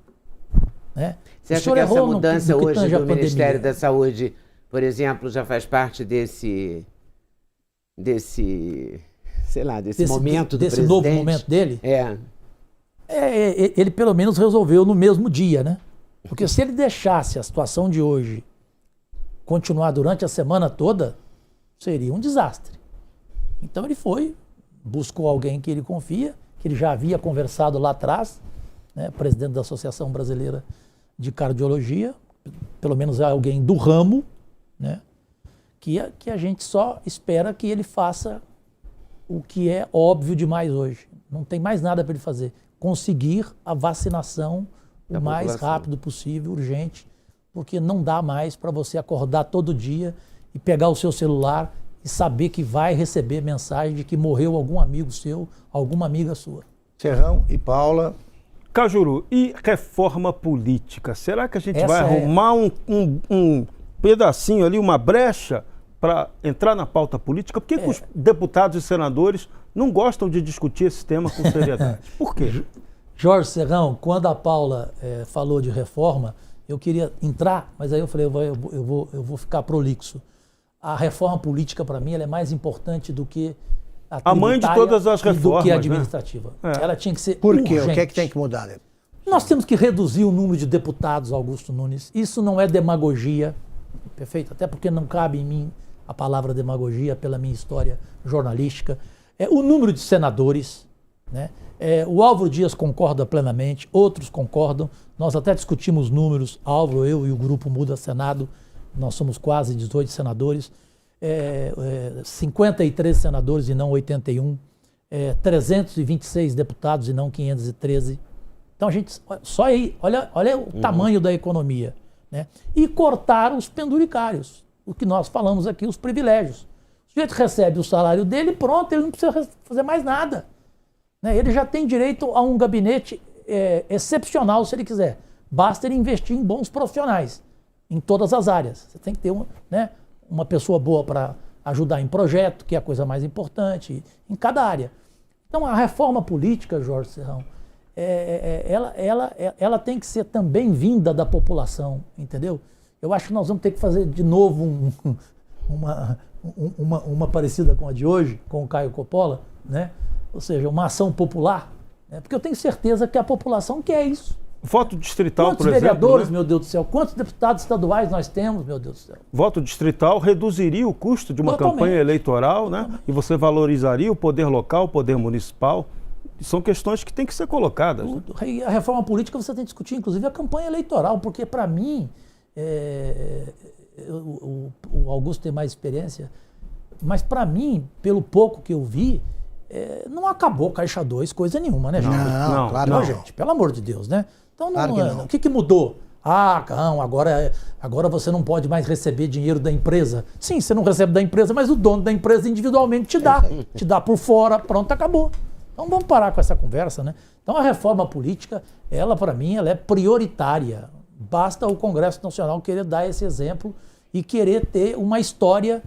Né? Você acha que essa mudança hoje do Ministério da Saúde, por exemplo, já faz parte desse momento do presidente? Desse novo momento dele? Ele pelo menos resolveu no mesmo dia, né? Porque se ele deixasse a situação de hoje continuar durante a semana toda, seria um desastre. Então ele buscou alguém que ele confia, que ele já havia conversado lá atrás, né, presidente da Associação Brasileira de Cardiologia, pelo menos é alguém do ramo, né, que a gente só espera que ele faça o que é óbvio demais hoje. Não tem mais nada para ele fazer. Conseguir a vacinação o mais rápido possível, urgente, porque não dá mais para você acordar todo dia e pegar o seu celular e saber que vai receber mensagem de que morreu algum amigo seu, alguma amiga sua. Serrão e Paula. Cajuru, e reforma política? Será que a gente vai arrumar um pedacinho ali, uma brecha para entrar na pauta política? Por que os deputados e senadores não gostam de discutir esse tema com seriedade? Por quê? Jorge Serrão, quando a Paula falou de reforma, eu queria entrar, mas aí eu falei, eu vou ficar prolixo. A reforma política, para mim, ela é mais importante do que a mãe de todas as reformas, do que a administrativa. Né? Ela tinha que ser Por quê? urgente. O que é que tem que mudar? Nós temos que reduzir o número de deputados, Augusto Nunes. Isso não é demagogia, perfeito? Até porque não cabe em mim a palavra demagogia pela minha história jornalística. O número de senadores, né? O Álvaro Dias concorda plenamente, outros concordam. Nós até discutimos números, Álvaro, eu e o grupo Muda Senado, nós somos quase 18 senadores, 53 senadores e não 81, 326 deputados e não 513. Então a gente, só aí, olha o tamanho da economia, né? E cortar os penduricários, o que nós falamos aqui, os privilégios. O sujeito recebe o salário dele, pronto, ele não precisa fazer mais nada. Né? Ele já tem direito a um gabinete excepcional, se ele quiser. Basta ele investir em bons profissionais, em todas as áreas. Você tem que ter uma pessoa boa para ajudar em projeto, que é a coisa mais importante, em cada área. Então a reforma política, Jorge Serrão, ela tem que ser também vinda da população, entendeu? Eu acho que nós vamos ter que fazer de novo uma parecida com a de hoje, com o Caio Coppola, né? Ou seja, uma ação popular, né? Porque eu tenho certeza que a população quer isso. Voto distrital, quantos por exemplo... Quantos vereadores, né? Meu Deus do céu? Quantos deputados estaduais nós temos, meu Deus do céu? Voto distrital reduziria o custo de uma campanha eleitoral, né? E você valorizaria o poder local, o poder municipal. São questões que têm que ser colocadas. Né? A reforma política você tem que discutir, inclusive, a campanha eleitoral, porque, para mim, o Augusto tem mais experiência, mas, para mim, pelo pouco que eu vi, não acabou Caixa 2, coisa nenhuma, né, gente? Não, claro não. Gente, pelo amor de Deus, né? Então, claro que não. O que mudou? Não, agora você não pode mais receber dinheiro da empresa. Sim, você não recebe da empresa, mas o dono da empresa individualmente te dá. Te dá por fora, pronto, acabou. Então vamos parar com essa conversa, né? Então a reforma política, ela para mim, ela é prioritária. Basta o Congresso Nacional querer dar esse exemplo e querer ter uma história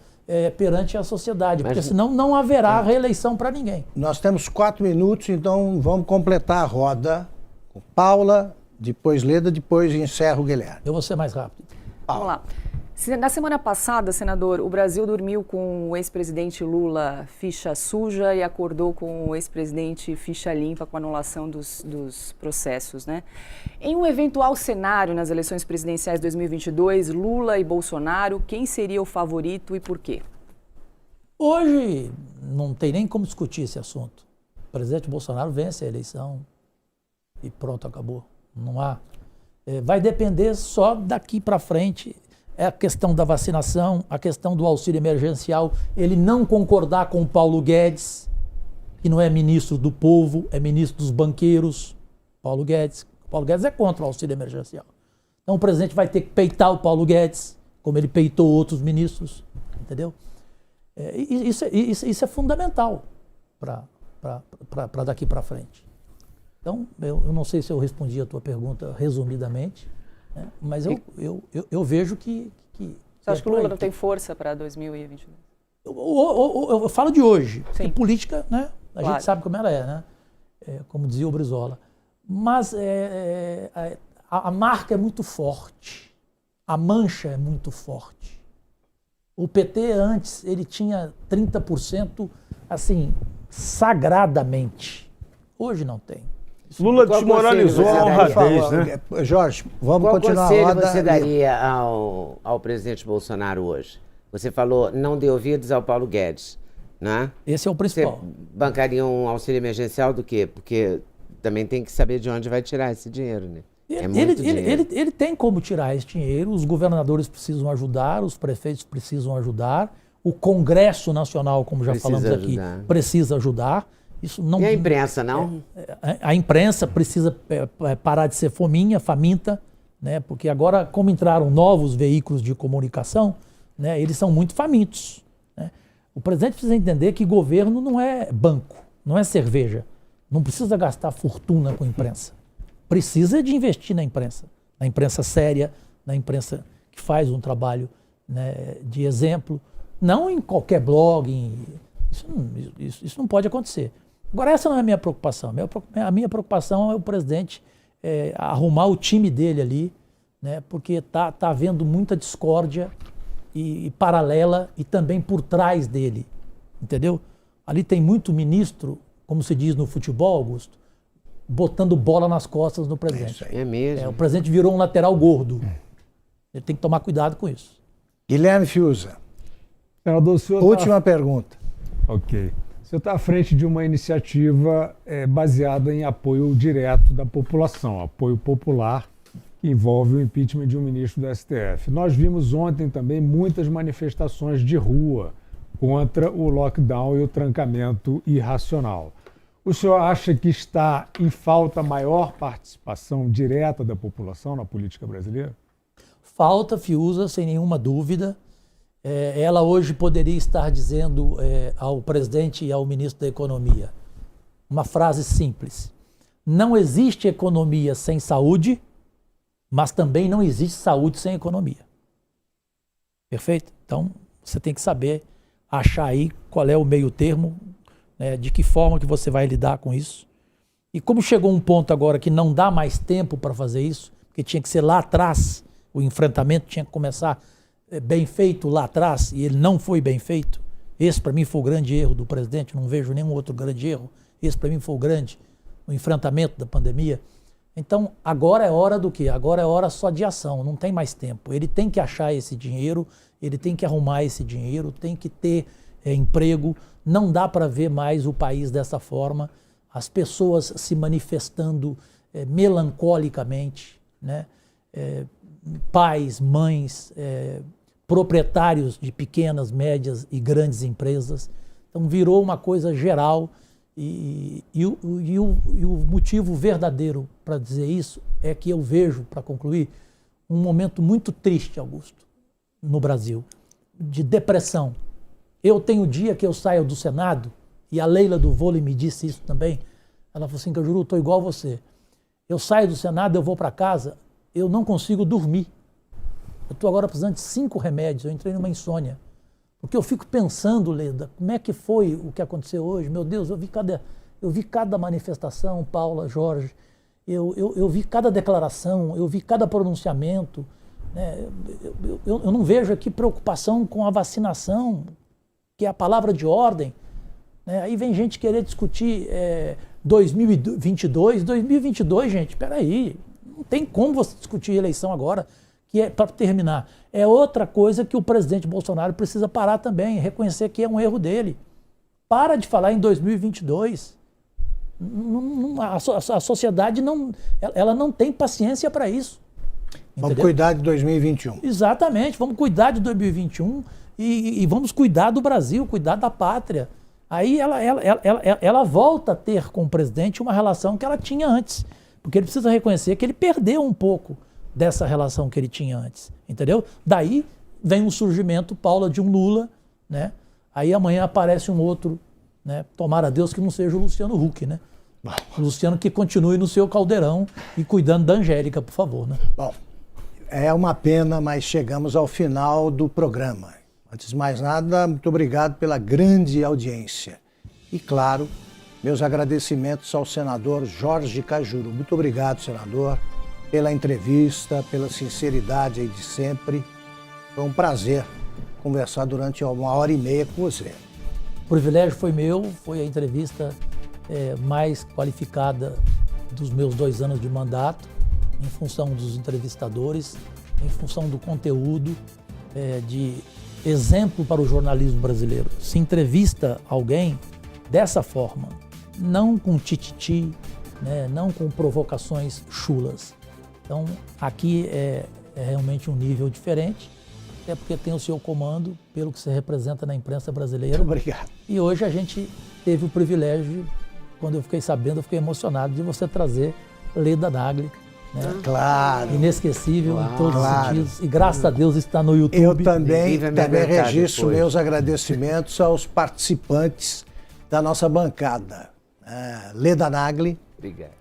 perante a sociedade, porque senão não haverá reeleição para ninguém. Nós temos 4 minutos, então vamos completar a roda com Paula, depois Leda, depois encerra o Guilherme. Eu vou ser mais rápido. Vamos lá. Na semana passada, senador, o Brasil dormiu com o ex-presidente Lula ficha suja e acordou com o ex-presidente ficha limpa com a anulação dos processos, né? Em um eventual cenário nas eleições presidenciais de 2022, Lula e Bolsonaro, quem seria o favorito e por quê? Hoje não tem nem como discutir esse assunto. O presidente Bolsonaro vence a eleição e pronto, acabou. Não há. Vai depender só daqui para frente. É a questão da vacinação, a questão do auxílio emergencial, ele não concordar com o Paulo Guedes, que não é ministro do povo, é ministro dos banqueiros. Paulo Guedes é contra o auxílio emergencial. Então o presidente vai ter que peitar o Paulo Guedes, como ele peitou outros ministros, entendeu? Isso é fundamental para daqui para frente. Então, eu não sei se eu respondi a tua pergunta resumidamente, né? Mas eu vejo que você acha que o Lula não tem força para 2022? Eu falo de hoje, porque política, né? A Claro. gente sabe como ela é, né? Como dizia o Brizola. Mas a marca é muito forte, a mancha é muito forte. O PT antes, ele tinha 30%, assim, sagradamente. Hoje não tem. Lula desmoralizou a honradez, né? Jorge, vamos continuar a roda. Qual roda. conselho você daria ao presidente Bolsonaro hoje? Você falou, não dê ouvidos ao Paulo Guedes, né? Esse é o principal. Você bancaria um auxílio emergencial do quê? Porque também tem que saber de onde vai tirar esse dinheiro, né? Ele tem como tirar esse dinheiro, os governadores precisam ajudar, os prefeitos precisam ajudar, o Congresso Nacional, como já falamos aqui, precisa ajudar. Isso não, e a imprensa, não? A imprensa precisa parar de ser faminta, né? Porque agora, como entraram novos veículos de comunicação, né, eles são muito famintos, né? O presidente precisa entender que governo não é banco, não é cerveja. Não precisa gastar fortuna com imprensa. Precisa de investir na imprensa séria, na imprensa que faz um trabalho, né, de exemplo. Não em qualquer blog, isso não pode acontecer. Agora, essa não é a minha preocupação. A minha preocupação é o presidente arrumar o time dele ali, né, porque tá havendo muita discórdia e paralela e também por trás dele, entendeu? Ali tem muito ministro, como se diz no futebol, Augusto, botando bola nas costas do presidente. É mesmo. O presidente virou um lateral gordo. Ele tem que tomar cuidado com isso. Guilherme Fiuza. Senador, última pergunta. Ok. O senhor está à frente de uma iniciativa baseada em apoio direto da população, apoio popular, que envolve o impeachment de um ministro do STF. Nós vimos ontem também muitas manifestações de rua contra o lockdown e o trancamento irracional. O senhor acha que está em falta maior participação direta da população na política brasileira? Falta, Fiuza, sem nenhuma dúvida. Ela hoje poderia estar dizendo ao presidente e ao ministro da Economia uma frase simples: não existe economia sem saúde, mas também não existe saúde sem economia. Perfeito? Então, você tem que saber achar aí qual é o meio termo, de que forma que você vai lidar com isso. E como chegou um ponto agora que não dá mais tempo para fazer isso, porque tinha que ser lá atrás, o enfrentamento tinha que começar bem feito lá atrás, e ele não foi bem feito. Esse para mim foi o grande erro do presidente, não vejo nenhum outro grande erro. Esse para mim foi o enfrentamento da pandemia. Então agora é hora do quê? Agora é hora só de ação, não tem mais tempo. Ele tem que achar esse dinheiro, ele tem que arrumar esse dinheiro, tem que ter emprego. Não dá para ver mais o país dessa forma, as pessoas se manifestando melancolicamente, né? Pais, mães, proprietários de pequenas, médias e grandes empresas. Então virou uma coisa geral e o motivo verdadeiro para dizer isso é que eu vejo, para concluir, um momento muito triste, Augusto, no Brasil, de depressão. Eu tenho dia que eu saio do Senado, e a Leila do vôlei me disse isso também. Ela falou assim: Cajuru, eu estou igual a você. Eu saio do Senado, eu vou para casa, eu não consigo dormir. Eu estou agora precisando de 5 remédios, eu entrei numa insônia. Porque eu fico pensando, Leda, como é que foi o que aconteceu hoje? Meu Deus, eu vi cada manifestação, Paula, Jorge, eu vi cada declaração, eu vi cada pronunciamento, né? Eu não vejo aqui preocupação com a vacinação, que é a palavra de ordem, né? Aí vem gente querer discutir 2022, gente, espera aí, não tem como você discutir eleição agora, que é, para terminar, é outra coisa que o presidente Bolsonaro precisa parar também, reconhecer que é um erro dele. Para de falar em 2022. A sociedade ela não tem paciência para isso. Entendeu? Vamos cuidar de 2021. Exatamente, vamos cuidar de 2021 e vamos cuidar do Brasil, cuidar da pátria. Aí ela volta a ter com o presidente uma relação que ela tinha antes. Porque ele precisa reconhecer que ele perdeu um pouco dessa relação que ele tinha antes. Entendeu? Daí vem um surgimento, Paula, de um Lula, né? Aí amanhã aparece um outro, né? Tomara a Deus que não seja o Luciano Huck, né? O Luciano que continue no seu caldeirão e cuidando da Angélica, por favor, né? Bom, é uma pena, mas chegamos ao final do programa. Antes de mais nada, muito obrigado pela grande audiência. E, claro, meus agradecimentos ao senador Jorge Cajuru. Muito obrigado, senador, pela entrevista, pela sinceridade aí de sempre. Foi um prazer conversar durante 1h30 com você. O privilégio foi meu, foi a entrevista mais qualificada dos meus 2 anos de mandato, em função dos entrevistadores, em função do conteúdo, de exemplo para o jornalismo brasileiro. Se entrevista alguém dessa forma, não com tititi, né, não com provocações chulas. Então, aqui é realmente um nível diferente, até porque tem o seu comando, pelo que você representa na imprensa brasileira. Muito obrigado. E hoje a gente teve o privilégio, quando eu fiquei sabendo, eu fiquei emocionado de você trazer Leda Nagli, né? Claro. Inesquecível em todos os sentidos. E graças a Deus está no YouTube. Eu também registro meus agradecimentos aos participantes da nossa bancada. Leda Nagli, obrigado.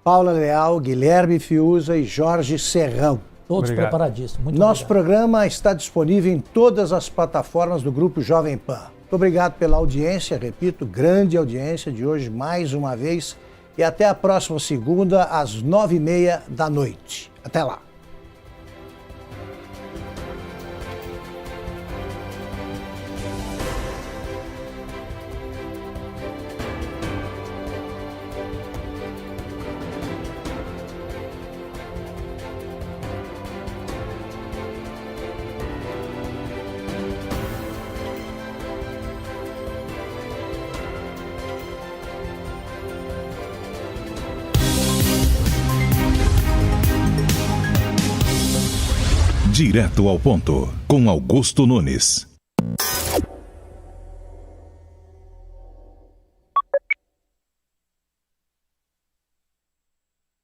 Paula Leal, Guilherme Fiuza e Jorge Serrão. Todos preparadíssimos. Muito Nosso obrigado. programa está disponível em todas as plataformas do Grupo Jovem Pan. Muito obrigado pela audiência, repito, grande audiência de hoje mais uma vez. E até a próxima segunda, às 21h30. Até lá. Direto ao ponto, com Augusto Nunes.